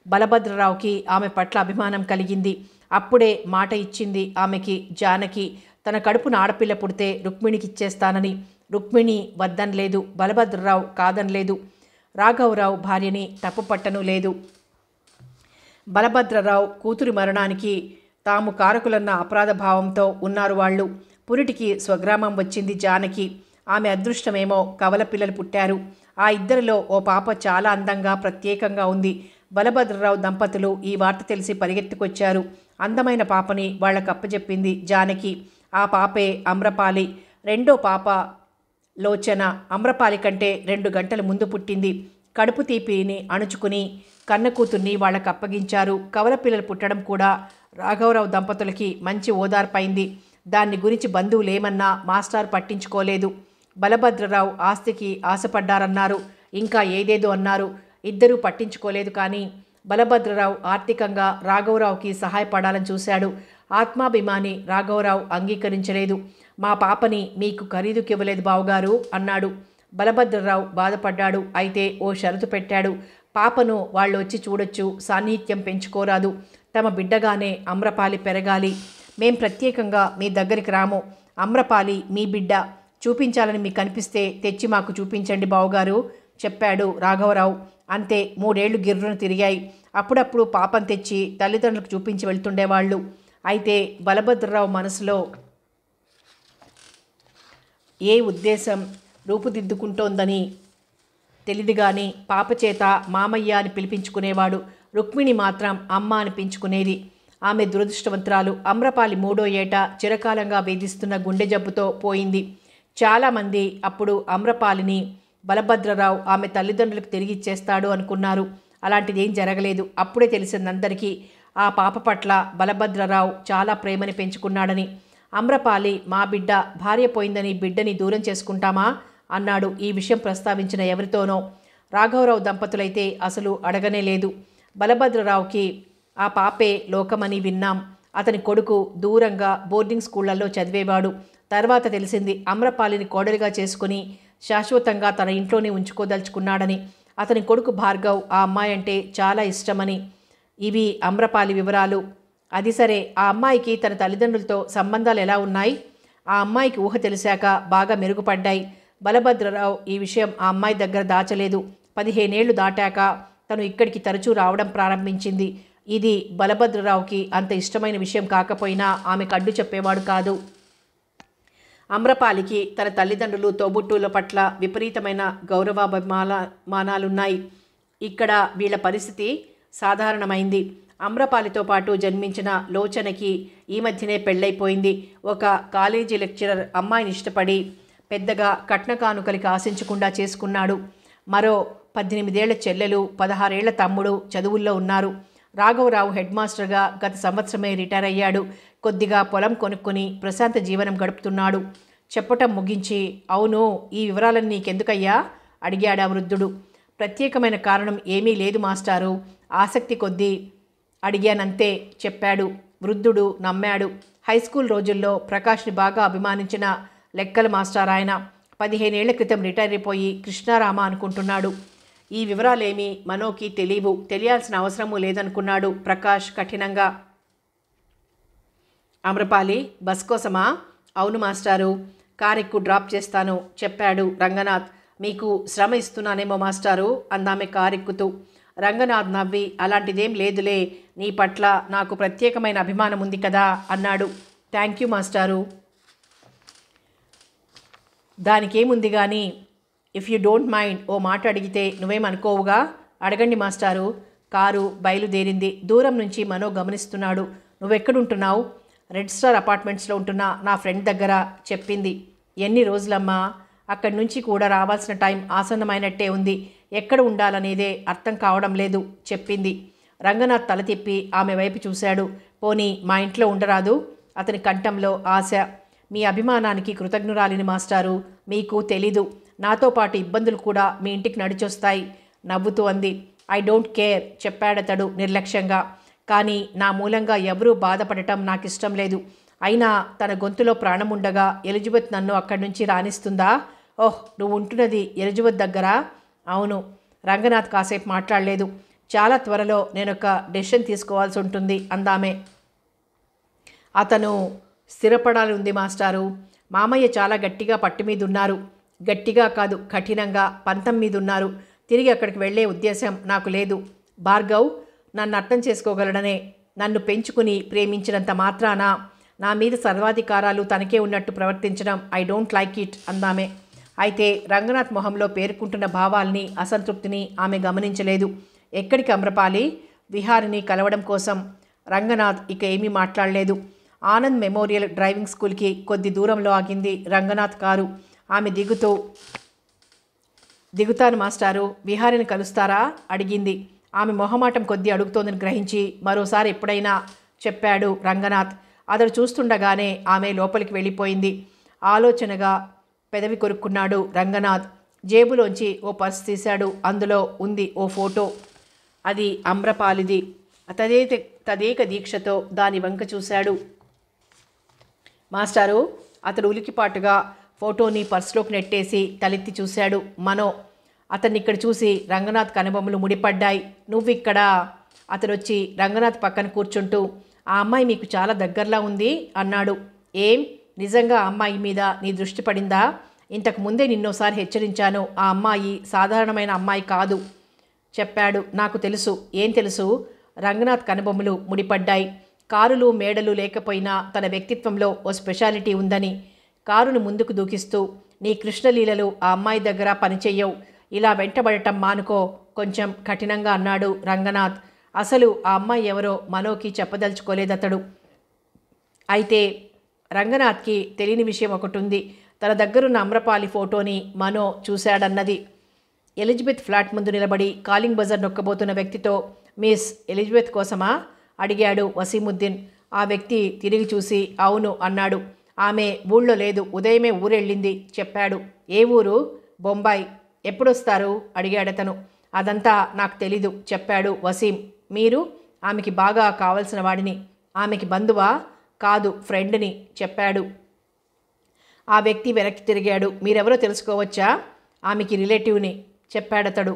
బలభద్రరావుకి ఆమె పట్ల అభిమానం కలిగింది. అప్పుడే మాట ఇచ్చింది ఆమెకి జానకి. తన కడుపున ఆడపిల్ల పుడితే రుక్మిణికి ఇచ్చేస్తానని. రుక్మిణి వద్దనలేదు. బలభద్రరావు కాదనలేదు. రాఘవరావు భార్యని తప్పుపట్టను లేదు. బలభద్రరావు కూతురి మరణానికి తాము కారకులన్న అపరాధ భావంతో ఉన్నారు వాళ్ళు. పురిటికి స్వగ్రామం వచ్చింది జానకి. ఆమె అదృష్టమేమో కవల పిల్లలు పుట్టారు. ఆ ఇద్దరిలో ఓ పాప చాలా అందంగా ప్రత్యేకంగా ఉంది. బలభద్రరావు దంపతులు ఈ వార్త తెలిసి పరిగెత్తుకొచ్చారు. అందమైన పాపని వాళ్లకు అప్పచెప్పింది జానకి. ఆ పాపే అమ్రపాలి. రెండో పాప లోచన అమ్రపాలి కంటే 2 గంటల ముందు పుట్టింది. కడుపు తీపిని అణుచుకుని కన్న కూతుర్ని వాళ్ళకు అప్పగించారు. కవల పిల్లలు పుట్టడం కూడా రాఘవరావు దంపతులకి మంచి ఓదార్పైంది. దాన్ని గురించి బంధువులేమన్నా మాస్టర్ పట్టించుకోలేదు. బలభద్రరావు ఆస్తికి ఆశపడ్డారన్నారు. ఇంకా ఏదేదో అన్నారు. ఇద్దరూ పట్టించుకోలేదు. కానీ బలభద్రరావు ఆర్థికంగా రాఘవరావుకి సహాయపడాలని చూశాడు. ఆత్మాభిమాని రాఘవరావు అంగీకరించలేదు. మా పాపని మీకు ఖరీదుకి ఇవ్వలేదు బావుగారు అన్నాడు. బలభద్రరావు బాధపడ్డాడు. అయితే ఓ షరతు పెట్టాడు. పాపను వాళ్ళు వచ్చి చూడొచ్చు, సాన్నిహిత్యం పెంచుకోరాదు. తమ బిడ్డగానే అమ్రపాలి పెరగాలి. మేం ప్రత్యేకంగా మీ దగ్గరికి రాము. అమ్రపాలి మీ బిడ్డ. చూపించాలని మీకు కనిపిస్తే తెచ్చి మాకు చూపించండి బావుగారు చెప్పాడు రాఘవరావు. అంతే. 3 ఏళ్లు గిర్రును తిరిగాయి. అప్పుడప్పుడు పాపం తెచ్చి తల్లిదండ్రులకు చూపించి వెళ్తుండేవాళ్ళు. అయితే బలభద్రరావు మనసులో ఏ ఉద్దేశం రూపుదిద్దుకుంటోందని తెలియదు కానీ పాప చేత మామయ్య అని పిలిపించుకునేవాడు. రుక్మిణి మాత్రం అమ్మ అనిపించుకునేది. ఆమె దురదృష్టవంతురాలు. అమ్రపాలి 3వ ఏట చిరకాలంగా వేధిస్తున్న గుండె జబ్బుతో పోయింది. చాలామంది అప్పుడు అమ్రపాలిని బలభద్రరావు ఆమె తల్లిదండ్రులకు తిరిగి ఇచ్చేస్తాడు అనుకున్నారు. అలాంటిదేం జరగలేదు. అప్పుడే తెలిసిందందరికీ ఆ పాప పట్ల బలభద్రరావు చాలా ప్రేమని పెంచుకున్నాడని. అమ్రపాలి మా బిడ్డ, భార్య పోయిందని బిడ్డని దూరం చేసుకుంటామా అన్నాడు. ఈ విషయం ప్రస్తావించిన ఎవరితోనో. రాఘవరావు దంపతులైతే అసలు అడగనే లేదు. బలభద్రరావుకి ఆ పాపే లోకమని విన్నాం. అతని కొడుకు దూరంగా బోర్డింగ్ స్కూళ్లలో చదివేవాడు. తర్వాత తెలిసింది అమ్రపాలిని కోడలిగా చేసుకుని శాశ్వతంగా తన ఇంట్లోనే ఉంచుకోదలుచుకున్నాడని. అతని కొడుకు భార్గవ్ ఆ అమ్మాయి అంటే చాలా ఇష్టమని. ఇవి అమ్రపాలి వివరాలు. అది సరే, ఆ అమ్మాయికి తన తల్లిదండ్రులతో సంబంధాలు ఎలా ఉన్నాయి? ఆ అమ్మాయికి ఊహ తెలిసాక బాగా మెరుగుపడ్డాయి. బలభద్రరావు ఈ విషయం ఆ అమ్మాయి దగ్గర దాచలేదు. 15 ఏళ్లు దాటాక తను ఇక్కడికి తరచూ రావడం ప్రారంభించింది. ఇది బలభద్రరావుకి అంత ఇష్టమైన విషయం కాకపోయినా ఆమెకు అడ్డు చెప్పేవాడు కాదు. అమ్రపాలికి తన తల్లిదండ్రులు, తోబుట్టువుల పట్ల విపరీతమైన గౌరవాభిమానాలున్నాయి. ఇక్కడ వీళ్ళ పరిస్థితి సాధారణమైంది. అమ్రపాలితో పాటు జన్మించిన లోచనకి ఈ మధ్యనే పెళ్ళైపోయింది. ఒక కాలేజీ లెక్చరర్ అమ్మాయిని ఇష్టపడి పెద్దగా కట్న కానుకలకి ఆశించకుండా చేసుకున్నాడు. మరో 18 ఏళ్ల చెల్లెలు, 16 ఏళ్ల తమ్ముడు చదువుల్లో ఉన్నారు. రాఘవరావు హెడ్ మాస్టర్గా గత సంవత్సరమే రిటైర్ అయ్యాడు. కొద్దిగా పొలం కొనుక్కొని ప్రశాంత జీవనం గడుపుతున్నాడు. చెప్పటం ముగించి, అవును, ఈ వివరాలన్నీ నీకెందుకయ్యా అడిగాడు ఆ వృద్ధుడు. ప్రత్యేకమైన కారణం ఏమీ లేదు మాస్టారు, ఆసక్తి కొద్దీ అడిగానంతే చెప్పాడు. వృద్ధుడు నమ్మాడు. హైస్కూల్ రోజుల్లో ప్రకాష్ని బాగా అభిమానించిన లెక్కల మాస్టర్ ఆయన. 15 ఏళ్ల క్రితం రిటైర్ అయిపోయి కృష్ణారామ అనుకుంటున్నాడు. ఈ వివరాలేమీ మనోకి తెలియవు, తెలియాల్సిన అవసరమూ లేదనుకున్నాడు ప్రకాష్ కఠినంగా. అమ్రపాలి, బస్ కోసమా? అవును మాస్టారు, కారెక్కు డ్రాప్ చేస్తాను చెప్పాడు రంగనాథ్. మీకు శ్రమ ఇస్తున్నానేమో మాస్టారు అందామె కారెక్కుతూ. రంగనాథ్ నవ్వి, అలాంటిదేం లేదులే, నీ పట్ల నాకు ప్రత్యేకమైన అభిమానం ఉంది కదా అన్నాడు. థ్యాంక్ యూ మాస్టారు. దానికేముంది కానీ, ఇఫ్ యూ డోంట్ మైండ్ ఓ మాట అడిగితే నువ్వేమనుకోవుగా? అడగండి మాస్టారు. కారు బయలుదేరింది. దూరం నుంచి మనో గమనిస్తున్నాడు. నువ్వెక్కడుంటున్నావు? రెడ్ స్టార్ అపార్ట్మెంట్స్లో ఉంటున్నా నా ఫ్రెండ్ దగ్గర చెప్పింది. ఎన్ని రోజులమ్మా? అక్కడి నుంచి కూడా రావాల్సిన టైం ఆసన్నమైనట్టే ఉంది. ఎక్కడ ఉండాలనేదే అర్థం కావడం లేదు చెప్పింది. రంగనాథ్ తల తిప్పి ఆమె వైపు చూశాడు. పోనీ మా ఇంట్లో ఉండరాదు? అతని కంఠంలో ఆశ. మీ అభిమానానికి కృతజ్ఞురాలిని మాస్టారు. మీకు తెలీదు, నాతో పాటు ఇబ్బందులు కూడా మీ ఇంటికి నడిచొస్తాయి నవ్వుతూ అంది. ఐ డోంట్ కేర్ చెప్పాడతడు నిర్లక్ష్యంగా. కానీ నా మూలంగా ఎవరూ బాధపడటం నాకు ఇష్టం లేదు. అయినా తన గొంతులో ప్రాణముండగా ఎలిజబెత్ నన్ను అక్కడి నుంచి రాణిస్తుందా? ఓహ్, నువ్వు ఉంటున్నది ఎలిజబెత్ దగ్గరా? అవును. రంగనాథ్ కాసేపు మాట్లాడలేదు. చాలా త్వరలో నేనొక డెసిషన్ తీసుకోవాల్సి ఉంటుంది అందామే. అతను స్థిరపడాలి ఉంది మాస్టారు. మామయ్య చాలా గట్టిగా పట్టు మీద ఉన్నారు. గట్టిగా కాదు, కఠినంగా పంతం మీద ఉన్నారు. తిరిగి అక్కడికి వెళ్ళే ఉద్దేశం నాకు లేదు. భార్గవ్ నన్ను అర్థం చేసుకోగలడనే. నన్ను పెంచుకుని ప్రేమించినంత మాత్రాన నా మీద సర్వాధికారాలు తనకే ఉన్నట్టు ప్రవర్తించడం ఐ డోంట్ లైక్ ఇట్ అందామే. అయితే రంగనాథ్ మొహంలో పేర్కొంటున్న భావాల్ని, అసంతృప్తిని ఆమె గమనించలేదు. ఎక్కడికి అమ్రపాలి? విహారిని కలవడం కోసం. రంగనాథ్ ఇక ఏమీ మాట్లాడలేదు. ఆనంద్ మెమోరియల్ డ్రైవింగ్ స్కూల్కి కొద్ది దూరంలో ఆగింది రంగనాథ్ కారు. ఆమె దిగుతాను మాస్టారు, విహారిని కలుస్తారా అడిగింది. ఆమె మొహమాటం కొద్దీ అడుగుతోందని గ్రహించి మరోసారి ఎప్పుడైనా చెప్పాడు రంగనాథ్. అతడు చూస్తుండగానే ఆమె లోపలికి వెళ్ళిపోయింది. ఆలోచనగా పెదవి కొరుక్కున్నాడు రంగనాథ్. జేబులోంచి ఓ పర్స్ తీశాడు. అందులో ఉంది ఓ ఫోటో. అది అమ్రపాలిది. తదేక దీక్షతో దాని వంక చూశాడు. మాస్టారు, అతడు ఉలికిపాటుగా ఫోటోని పర్సులోకి నెట్టేసి తలెత్తి చూశాడు మనో. అతన్ని ఇక్కడ చూసి రంగనాథ్ కనుబొమ్మలు ముడిపడ్డాయి. నువ్విక్కడా? అతడొచ్చి రంగనాథ్ పక్కన కూర్చుంటూ, ఆ అమ్మాయి మీకు చాలా దగ్గరలా ఉంది అన్నాడు. ఏం, నిజంగా ఆ అమ్మాయి మీద నీ దృష్టి పడిందా? ఇంతకు ముందే నిన్నోసారి హెచ్చరించాను, ఆ అమ్మాయి సాధారణమైన అమ్మాయి కాదు చెప్పాడు. నాకు తెలుసు. ఏం తెలుసు? రంగనాథ్ కనుబొమ్మలు ముడిపడ్డాయి. కారులు మేడలు లేకపోయినా తన వ్యక్తిత్వంలో ఓ స్పెషాలిటీ ఉందని. కారును ముందుకు దూకిస్తూ, నీ కృష్ణలీలలు ఆ అమ్మాయి దగ్గర పనిచెయ్యవు. ఇలా వెంటబడటం మానుకో కొంచెం కఠినంగా అన్నాడు రంగనాథ్. అసలు ఆ అమ్మాయి ఎవరో మనోకి చెప్పదలుచుకోలేదతడు. అయితే రంగనాథ్కి తెలియని విషయం ఒకటి ఉంది. తన దగ్గరున్న అమ్రపాలి ఫోటోని మనో చూశాడన్నది. ఎలిజబెత్ ఫ్లాట్ ముందు నిలబడి కాలింగ్ బజర్ నొక్కబోతున్న వ్యక్తితో, మిస్ ఎలిజబెత్ కోసమా అడిగాడు వసీముద్దీన్. ఆ వ్యక్తి తిరిగి చూసి అవును అన్నాడు. ఆమె ఊళ్ళో లేదు, ఉదయమే ఊరెళ్ళింది చెప్పాడు. ఏ ఊరు? బొంబాయి. ఎప్పుడొస్తారు అడిగాడతను. అదంతా నాకు తెలీదు చెప్పాడు వసీం. మీరు? ఆమెకి బాగా కావలసిన వాడిని. ఆమెకి బంధువా? కాదు, ఫ్రెండ్ని చెప్పాడు. ఆ వ్యక్తి వెనక్కి తిరిగాడు. మీరెవరో తెలుసుకోవచ్చా? ఆమెకి రిలేటివ్ని చెప్పాడతడు.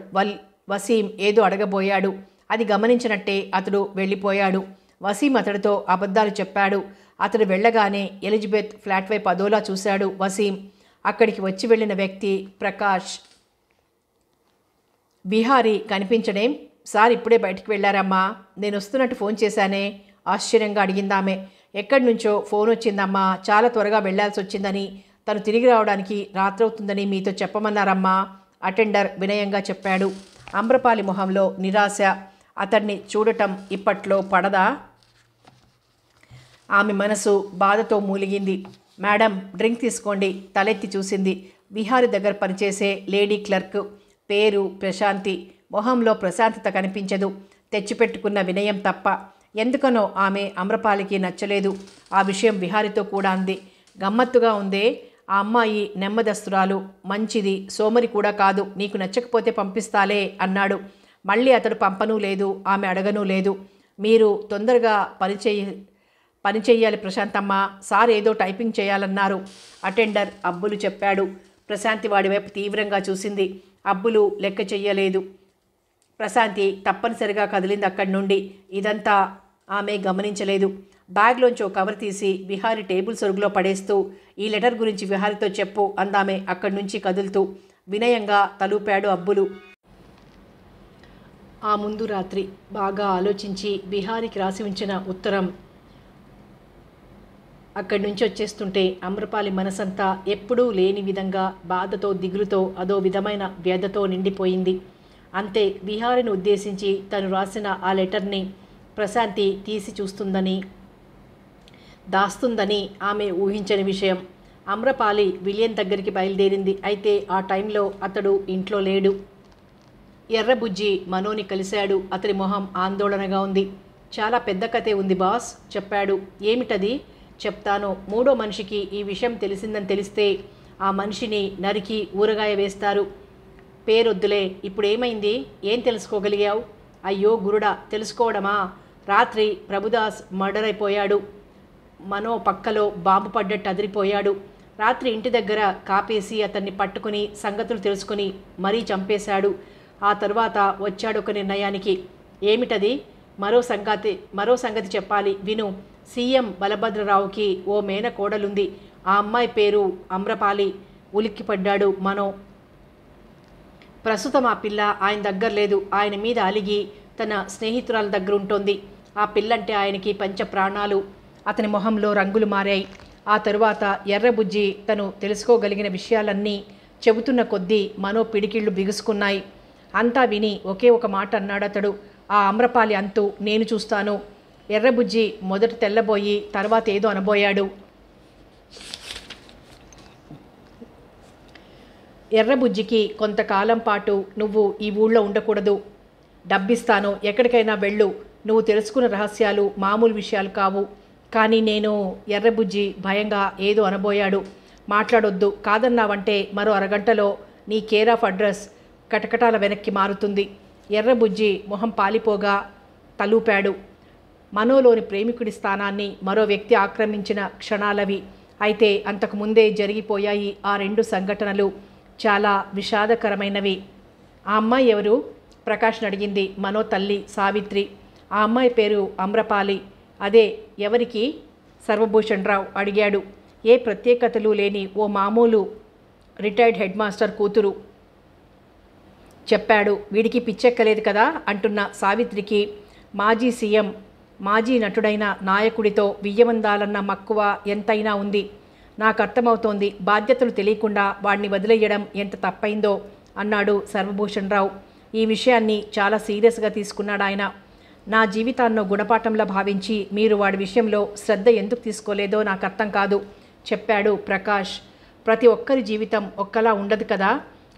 వసీం ఏదో అడగబోయాడు. అది గమనించినట్టే అతడు వెళ్ళిపోయాడు. వసీం అతడితో అబద్ధాలు చెప్పాడు. అతడు వెళ్ళగానే ఎలిజబెత్ ఫ్లాట్ వైపు అదోలా చూశాడు వసీం. అక్కడికి వచ్చి వెళ్ళిన వ్యక్తి ప్రకాష్. బిహారీ కనిపించడేం? సార్ ఇప్పుడే బయటికి వెళ్ళారమ్మా. నేను వస్తున్నట్టు ఫోన్ చేశానే ఆశ్చర్యంగా అడిగిందామె. ఎక్కడి నుంచో ఫోన్ వచ్చిందమ్మా. చాలా త్వరగా వెళ్లాల్సి వచ్చిందని, తను తిరిగి రావడానికి రాత్రవుతుందని మీతో చెప్పమన్నారమ్మా అటెండర్ వినయంగా చెప్పాడు. అమ్రపాలి మొహంలో నిరాశ. అతన్ని చూడటం ఇప్పట్లో పడదా? ఆమె మనసు బాధతో మూలిగింది. మేడం, డ్రింక్ తీసుకోండి తలెత్తి చూసింది. విహారి దగ్గర పనిచేసే లేడీ క్లర్క్. పేరు ప్రశాంతి. మొహంలో ప్రశాంతత కనిపించదు, తెచ్చిపెట్టుకున్న వినయం తప్ప. ఎందుకనో ఆమె అమ్రపాలికి నచ్చలేదు. ఆ విషయం విహారితో కూడా అంది. గమ్మత్తుగా ఉందే, ఆ అమ్మాయి నెమ్మదస్తురాలు, మంచిది, సోమరి కూడా కాదు. నీకు నచ్చకపోతే పంపిస్తాలే అన్నాడు. మళ్ళీ అతడు పంపనూ లేదు, ఆమె అడగనూ లేదు. మీరు తొందరగా పని చెయ్యాలి ప్రశాంతమ్మ, సార్ ఏదో టైపింగ్ చేయాలన్నారు. అటెండర్ అబ్బులు చెప్పాడు. ప్రశాంతి వాడి వైపు తీవ్రంగా చూసింది. అబ్బులు లెక్క చెయ్యలేదు. ప్రశాంతి తప్పనిసరిగా కదిలింది అక్కడి నుండి. ఇదంతా ఆమె గమనించలేదు. బ్యాగ్లోంచి ఓ కవర్ తీసి విహారి టేబుల్ సొరుగులో పడేస్తూ, ఈ లెటర్ గురించి విహారితో చెప్పు అందామె అక్కడి నుంచి కదులుతూ. వినయంగా తలూపాడు అబ్బులు. ఆ ముందు రాత్రి బాగా ఆలోచించి విహారికి రాసి ఉంచిన ఉత్తరం అక్కడి నుంచి వచ్చేస్తుంటే అమ్రపాలి మనసంతా ఎప్పుడూ లేని విధంగా బాధతో, దిగులుతో, అదో విధమైన వ్యధతో నిండిపోయింది. అంతే, విహారిని ఉద్దేశించి తను రాసిన ఆ లెటర్ని ప్రశాంతి తీసి చూస్తుందని, దాస్తుందని ఆమె ఊహించని విషయం. అమ్రపాలి విలియన్ దగ్గరికి బయలుదేరింది. అయితే ఆ టైంలో అతడు ఇంట్లో లేడు. ఎర్రబుజ్జి మనోని కలిశాడు. అతని మొహం ఆందోళనగా ఉంది. చాలా పెద్ద కథే ఉంది బాస్ చెప్పాడు. ఏమిటది? చెప్తాను. మూడో మనిషికి ఈ విషయం తెలిసిందని తెలిస్తే ఆ మనిషిని నరికి ఊరగాయ వేస్తారు. పేరొద్దులే. ఇప్పుడేమైంది? ఏం తెలుసుకోగలిగావు? అయ్యో గురుడా, తెలుసుకోవడమా? రాత్రి ప్రభుదాస్ మర్డర్ అయిపోయాడు. మనో పక్కలో బాంబు పడ్డట్టు అదిరిపోయాడు. రాత్రి ఇంటి దగ్గర కాపేసి అతన్ని పట్టుకుని సంగతులు తెలుసుకుని మరీ చంపేశాడు. ఆ తర్వాత వచ్చాడు ఒక నిర్ణయానికి. ఏమిటది? మరో సంగతి చెప్పాలి విను. సీఎం బలభద్రరావుకి ఓ మేన కోడలుంది. ఆ అమ్మాయి పేరు అమ్రపాలి. ఉలిక్కిపడ్డాడు మనో. ప్రస్తుతం ఆ పిల్ల ఆయన దగ్గర లేదు. ఆయన మీద అలిగి తన స్నేహితురాల దగ్గర ఉంటుంది. ఆ పిల్లంటే ఆయనకి పంచ ప్రాణాలు. అతని మొహంలో రంగులు మారాయి. ఆ తరువాత ఎర్రబుజ్జి తను తెలుసుకోగలిగిన విషయాలన్నీ చెబుతున్న కొద్దీ మనో పిడికిళ్ళు బిగుసుకున్నాయి. అంతా విని ఒకే ఒక మాట అన్నాడు అతడు. ఆ అమ్రపాలి అంతు నేను చూస్తాను. ఎర్రబుజ్జి మొదట తెల్లబోయి తర్వాత ఏదో అనబోయాడు. ఎర్రబుజ్జికి కొంతకాలం పాటు నువ్వు ఈ ఊళ్ళో ఉండకూడదు. డబ్బిస్తాను, ఎక్కడికైనా వెళ్ళు. నువ్వు తెలుసుకున్న రహస్యాలు మామూలు విషయాలు కావు. కానీ నేను ఎర్రబుజ్జి భయంగా ఏదో అనబోయాడు. మాట్లాడొద్దు. కాదన్నావంటే మరో అరగంటలో నీ కేర్ ఆఫ్ అడ్రస్ కటకటాల వెనక్కి మారుతుంది. ఎర్రబుజ్జి మొహం పాలిపోగా తలూపాడు. మనోలోని ప్రేమికుడి స్థానాన్ని మరో వ్యక్తి ఆక్రమించిన క్షణాలవి. అయితే అంతకుముందే జరిగిపోయాయి ఆ రెండు సంఘటనలు. చాలా విషాదకరమైనవి. ఆ అమ్మాయి ఎవరు? ప్రకాష్ని అడిగింది మనో తల్లి సావిత్రి. ఆ అమ్మాయి పేరు అమ్రపాలి. అదే ఎవరికి? సర్వభూషణ్ రావు అడిగాడు. ఏ ప్రత్యేకతలు లేని ఓ మామూలు రిటైర్డ్ హెడ్ మాస్టర్ కూతురు చెప్పాడు. వీడికి పిచ్చెక్కలేదు కదా అంటున్న సావిత్రికి మాజీ సీఎం, మాజీ నటుడైన నాయకుడితో వియ్యమందాలన్న మక్కువ ఎంతైనా ఉంది. నాకు అర్థమవుతోంది. బాధ్యతలు తెలియకుండా వాడిని వదిలేయడం ఎంత తప్పైందో అన్నాడు సర్వభూషణ్ రావు. ఈ విషయాన్ని చాలా సీరియస్గా తీసుకున్నాడు ఆయన. నా జీవితాన్నో గుణపాఠంలా భావించి మీరు వాడి విషయంలో శ్రద్ధ ఎందుకు తీసుకోలేదో నాకు అర్థం కాదు చెప్పాడు ప్రకాష్. ప్రతి ఒక్కరి జీవితం ఒక్కలా ఉండదు కదా,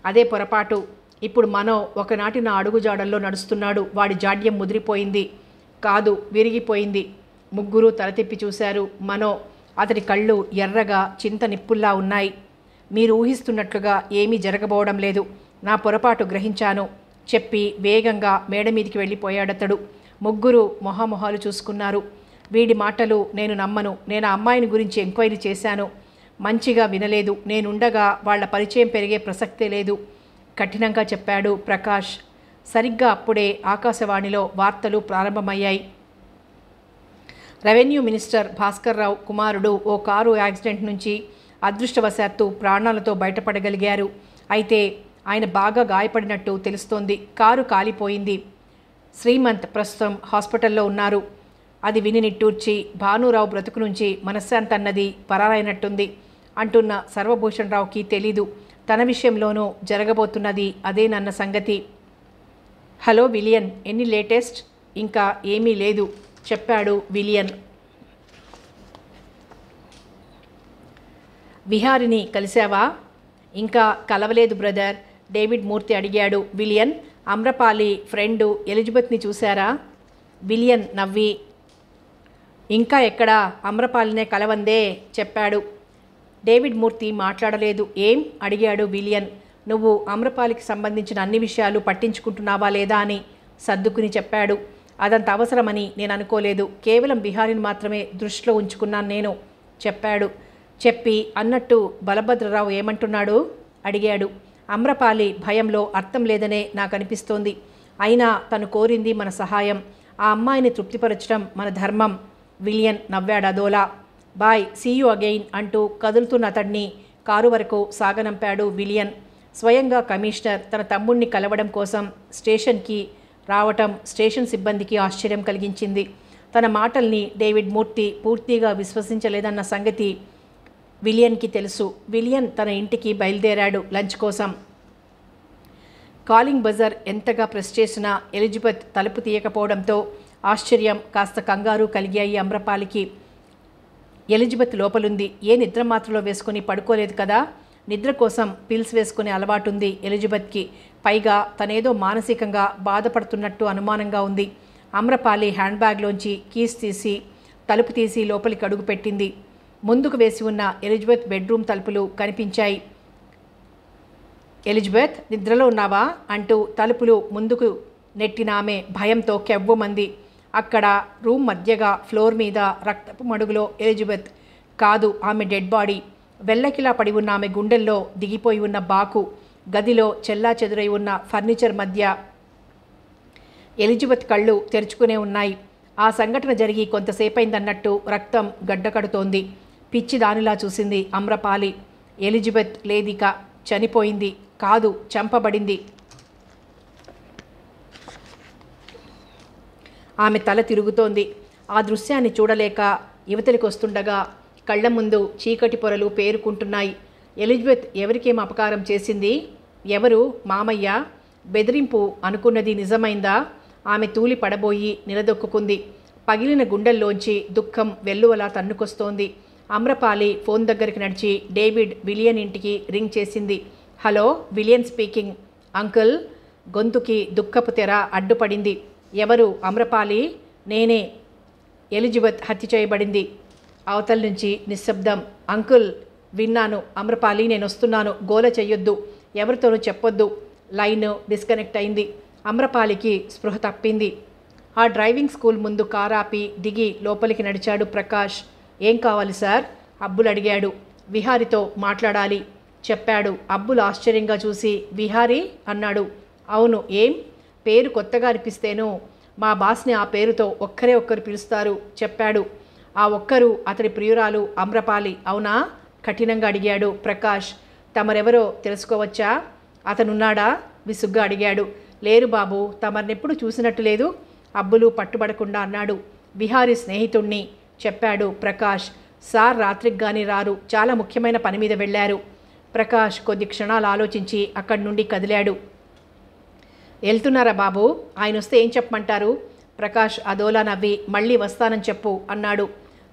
అదే పొరపాటు. ఇప్పుడు మనో ఒకనాటి నా అడుగుజాడల్లో నడుస్తున్నాడు. వాడి జాడ్యం ముదిరిపోయింది కాదు, విరిగిపోయింది. ముగ్గురు తలతిప్పి చూశారు. మనో, అతడి కళ్ళు ఎర్రగా చింత నిప్పుల్లా ఉన్నాయి. మీరు ఊహిస్తున్నట్లుగా ఏమీ జరగబోవడం లేదు. నా పొరపాటు గ్రహించాను చెప్పి వేగంగా మేడ మీదికి వెళ్ళిపోయాడతడు. ముగ్గురు మొహమొహాలు చూసుకున్నారు. వీడి మాటలు నేను నమ్మను. నేను ఆ అమ్మాయిని గురించి ఎంక్వైరీ చేశాను. మంచిగా వినలేదు. నేనుండగా వాళ్ల పరిచయం పెరిగే ప్రసక్తే లేదు కఠినంగా చెప్పాడు ప్రకాష్. సరిగ్గా అప్పుడే ఆకాశవాణిలో వార్తలు ప్రారంభమయ్యాయి. రెవెన్యూ మినిస్టర్ భాస్కర్ రావు కుమారుడు ఓ కారు యాక్సిడెంట్ నుంచి అదృష్టవశాత్తు ప్రాణాలతో బయటపడగలిగారు. అయితే ఆయన బాగా గాయపడినట్టు తెలుస్తోంది. కారు కాలిపోయింది. శ్రీమంత్ ప్రస్తుతం హాస్పిటల్లో ఉన్నారు. అది విని నిట్టూర్చి భానురావు బ్రతుకు నుంచి మనశ్శాంతి అన్నది పరారైనట్టుంది అంటున్న సర్వభూషణ్ రావుకి తెలీదు తన విషయంలోనూ జరగబోతున్నది అదేనన్న సంగతి. హలో విలియన్, ఎన్ని లేటెస్ట్? ఇంకా ఏమీ లేదు చెప్పాడు విలియన్. విహారిని కలిశావా? ఇంకా కలవలేదు బ్రదర్, డేవిడ్ మూర్తి అడిగాడు. విలియన్, అమ్రపాలి ఫ్రెండు ఎలిజబెత్ని చూశారా? విలియన్ నవ్వి ఇంకా ఎక్కడా, అమ్రపాలినే కలవందే చెప్పాడు. డేవిడ్ మూర్తి మాట్లాడలేదు. ఏం అడిగాడు విలియన్. నువ్వు అమ్రపాలికి సంబంధించిన అన్ని విషయాలు పట్టించుకుంటున్నావా లేదా అని సర్దుకుని చెప్పాడు. అదంత అవసరమని నేను అనుకోలేదు. కేవలం బిహారీని మాత్రమే దృష్టిలో ఉంచుకున్నాను నేను చెప్పాడు. చెప్పి అన్నట్టు బలభద్రరావు ఏమంటున్నాడు అడిగాడు. అమ్రపాలి భయంలో అర్థం లేదనే నాకు అనిపిస్తోంది. అయినా తను కోరింది మన సహాయం. ఆ అమ్మాయిని తృప్తిపరచడం మన ధర్మం. విలియన్ నవ్వాడు అదోలా. బాయ్, సీ యూ అగెయిన్ అంటూ కదులుతున్న అతడిని కారు వరకు సాగనంపాడు విలియన్. స్వయంగా కమిషనర్ తన తమ్ముణ్ణి కలవడం కోసం స్టేషన్కి రావటం స్టేషన్ సిబ్బందికి ఆశ్చర్యం కలిగించింది. తన మాటల్ని డేవిడ్ మూర్తి పూర్తిగా విశ్వసించలేదన్న సంగతి విలియన్కి తెలుసు. విలియన్ తన ఇంటికి బయలుదేరాడు లంచ్ కోసం. కాలింగ్ బజర్ ఎంతగా ప్రెస్ చేసినా ఎలిజబెత్ తలుపు తీయకపోవడంతో ఆశ్చర్యం కాస్త కంగారు కలిగాయి అమ్రపాలికి. ఎలిజబెత్ లోపలుంది. ఏ నిద్ర మాత్రలో వేసుకుని పడుకోలేదు కదా. నిద్ర కోసం పిల్స్ వేసుకునే అలవాటుంది ఎలిజబెత్కి. పైగా తనేదో మానసికంగా బాధపడుతున్నట్టు అనుమానంగా ఉంది. అమ్రపాలి హ్యాండ్ బ్యాగ్లోంచి కీస్ తీసి తలుపు తీసి లోపలికి అడుగు పెట్టింది. ముందుకు వేసి ఉన్న ఎలిజబెత్ బెడ్రూమ్ తలుపులు కనిపించాయి. ఎలిజబెత్, నిద్రలో ఉన్నావా అంటూ తలుపులు ముందుకు నెట్టిన ఆమె భయంతో కెవ్వుమంది. అక్కడ రూమ్ మధ్యగా ఫ్లోర్ మీద రక్తపు మడుగులో ఎలిజబెత్ కాదు, ఆమె డెడ్ బాడీ. వెల్లకిలా పడి ఉన్న ఆమె గుండెల్లో దిగిపోయి ఉన్న బాకు. గదిలో చెల్లా చెదురై ఉన్న ఫర్నిచర్ మధ్య ఎలిజబెత్ కళ్ళు తెరుచుకునే ఉన్నాయి. ఆ సంఘటన జరిగి కొంతసేపైందన్నట్టు రక్తం గడ్డకడుతోంది. పిచ్చి దానిలా చూసింది అమ్రపాలి. ఎలిజబెత్ లేదిక, చనిపోయింది. కాదు, చంపబడింది. ఆమె తల తిరుగుతోంది. ఆ దృశ్యాన్ని చూడలేక యువతలికి వస్తుండగా కళ్ల ముందు చీకటి పొరలు పేరుకుంటున్నాయి. ఎలిజబెత్ ఎవరికేం అపకారం చేసింది? ఎవరు? మామయ్య? బెదిరింపు అనుకున్నది నిజమైందా? ఆమె తూలి పడబోయి నిలదొక్కుంది. పగిలిన గుండెల్లోంచి దుఃఖం వెల్లువలా తన్నుకొస్తోంది. అమ్రపాలి ఫోన్ దగ్గరికి నడిచి డేవిడ్ విలియన్ ఇంటికి రింగ్ చేసింది. Hello, William speaking. అంకుల్. గొంతుకి దుఃఖపు తెర అడ్డుపడింది. ఎవరు? అమ్రపాలి. నేనే. ఎలిజబెత్ హత్య చేయబడింది. అవతల నుంచి నిశ్శబ్దం. అంకుల్, విన్నాను. అమ్రపాలి, నేను వస్తున్నాను. గోల చెయ్యొద్దు, ఎవరితోనూ చెప్పొద్దు. లైన్ డిస్కనెక్ట్ అయింది. అమ్రపాలికి స్పృహ తప్పింది. ఆ డ్రైవింగ్ స్కూల్ ముందు కారాపి దిగి లోపలికి నడిచాడు ప్రకాష్. ఏం కావాలి సార్? అబ్బులు అడిగాడు. విహారితో మాట్లాడాలి చెప్పాడు. అబ్బులు ఆశ్చర్యంగా చూసి విహారీ అన్నాడు. అవును, ఏం? పేరు కొత్తగా అనిపిస్తేనూ మా బాస్ని ఆ పేరుతో ఒక్కరే ఒక్కరు పిలుస్తారు చెప్పాడు. ఆ ఒక్కరు అతడి ప్రియురాలు అమ్రపాలి అవునా? కఠినంగా అడిగాడు ప్రకాష్. తమరెవరో తెలుసుకోవచ్చా? అతనున్నాడా? విసుగ్గా అడిగాడు. లేరు బాబు, తమరినెప్పుడు చూసినట్టు లేదు. అబ్బులు పట్టుబడకుండా అన్నాడు. విహారీ స్నేహితుణ్ణి చెప్పాడు ప్రకాష్. సార్ రాత్రికి గాని రారు, చాలా ముఖ్యమైన పని మీద వెళ్ళారు. ప్రకాష్ కొద్ది క్షణాలు ఆలోచించి అక్కడి నుండి కదిలాడు. వెళ్తున్నారా బాబు? ఆయన వస్తే ఏం చెప్పమంటారు? ప్రకాష్ అదోలా నవ్వి మళ్ళీ వస్తానని చెప్పు అన్నాడు.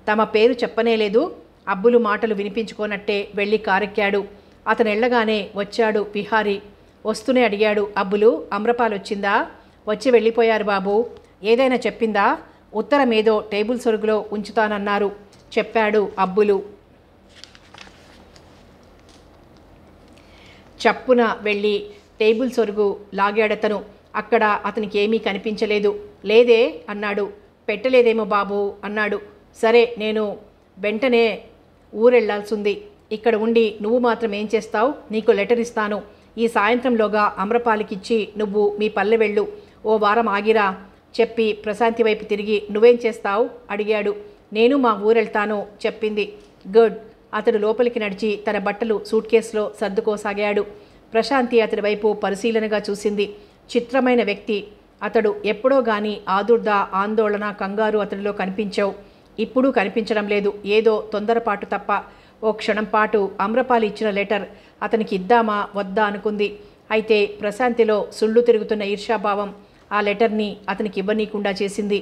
తమ పేరు చెప్పనేలేదు. అబ్బులు మాటలు వినిపించుకోనట్టే వెళ్ళి కారెక్కాడు. అతను వెళ్ళగానే వచ్చాడు విహారీ. వస్తూనే అడిగాడు. అబ్బులు, అమ్రపాలు వచ్చిందా? వచ్చి వెళ్ళిపోయారు బాబు. ఏదైనా చెప్పిందా? ఉత్తరం ఏదో టేబుల్ సొరుగులో ఉంచుతానన్నారు చెప్పాడు అబ్బులు. చప్పున వెళ్ళి టేబుల్ సొరుగు లాగాడతను. అక్కడ అతనికి ఏమీ కనిపించలేదు. లేదే అన్నాడు. పెట్టలేదేమో బాబు అన్నాడు. సరే, నేను వెంటనే ఊరెళ్లాల్సింది. ఇక్కడ ఉండి నువ్వు మాత్రం ఏం చేస్తావు? నీకు లెటర్ ఇస్తాను. ఈ సాయంత్రంలోగా అమ్రపాలికిచ్చి నువ్వు మీ పల్లె వెళ్ళు. ఓ వారం ఆగిరా చెప్పి ప్రశాంతి వైపు తిరిగి నువ్వేం చేస్తావు అడిగాడు. నేను మా ఊరెళ్తాను చెప్పింది. గుడ్. అతడు లోపలికి నడిచి తన బట్టలు సూట్ కేసులో సర్దుకోసాగాడు. ప్రశాంతి అతడి వైపు పరిశీలనగా చూసింది. చిత్రమైన వ్యక్తి అతడు. ఎప్పుడో గాని ఆదుర్ద, ఆందోళన, కంగారు అతడిలో కనిపించవు. ఇప్పుడు కనిపించడం లేదు. ఏదో తొందరపాటు తప్ప. ఓ క్షణం పాటు అమ్రపాలి ఇచ్చిన లెటర్ అతనికి ఇద్దామా వద్దా అనుకుంది. అయితే ప్రశాంతిలో సుళ్ళు తిరుగుతున్న ఈర్ష్యాభావం ఆ లెటర్ని అతనికి ఇవ్వనీయకుండా చేసింది.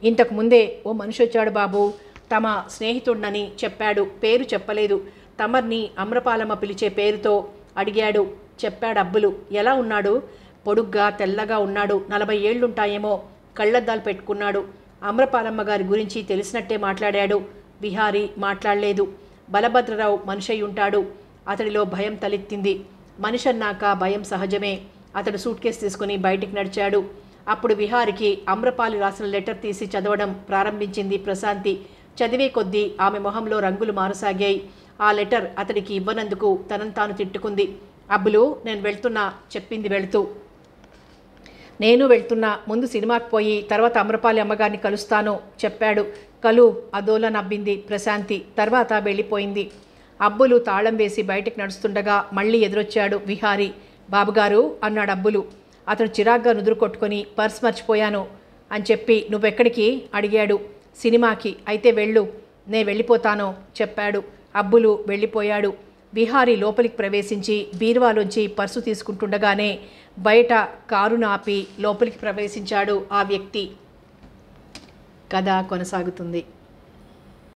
ఇంతకు ముందే ఓ మనిషి వచ్చాడు బాబు, తమ స్నేహితుడినని చెప్పాడు. పేరు చెప్పలేదు. తమర్ని అమ్రపాలమ్మ పిలిచే పేరుతో అడిగాడు చెప్పాడు అబ్బులు. ఎలా ఉన్నాడు? పొడుగ్గా తెల్లగా ఉన్నాడు. 40 ఏళ్లుంటాయేమో. కళ్ళద్దాలు పెట్టుకున్నాడు. అమ్రపాలమ్మ గారి గురించి తెలిసినట్టే మాట్లాడాడు. విహారీ మాట్లాడలేదు. బలభద్రరావు మనిషి ఉంటాడు. అతడిలో భయం తలెత్తింది. మనిషి అన్నాక భయం సహజమే. అతడు సూట్ కేసు తీసుకుని బయటికి నడిచాడు. అప్పుడు విహారికి అమ్రపాలి రాసిన లెటర్ తీసి చదవడం ప్రారంభించింది ప్రశాంతి. చదివే కొద్దీ ఆమె మొహంలో రంగులు మారసాగాయి. ఆ లెటర్ అతడికి ఇవ్వనందుకు తనను తాను తిట్టుకుంది. అబ్బులు, నేను వెళ్తున్నా చెప్పింది వెళుతూ. నేను వెళ్తున్నా, ముందు సినిమాకి పోయి తర్వాత అమ్రపాలి అమ్మగారిని కలుస్తాను చెప్పాడు. కలు, అదోలా నవ్వింది ప్రశాంతి. తర్వాత వెళ్ళిపోయింది. అబ్బులు తాళం వేసి బయటకు నడుస్తుండగా మళ్ళీ ఎదురొచ్చాడు విహారీ. బాబుగారు అన్నాడు అబ్బులు. అతను చిరాగ్గా నుదురు కొట్టుకొని పర్స్ మర్చిపోయాను అని చెప్పి నువ్వెక్కడికి అడిగాడు. సినిమాకి. అయితే వెళ్ళు. నే వెళ్ళిపోతాను చెప్పాడు. అబ్బులు వెళ్ళిపోయాడు. విహారీ లోపలికి ప్రవేశించి బీరువాలోంచి పర్సు తీసుకుంటుండగానే బయట కారును ఆపి లోపలికి ప్రవేశించాడు ఆ వ్యక్తి. కథ కొనసాగుతుంది.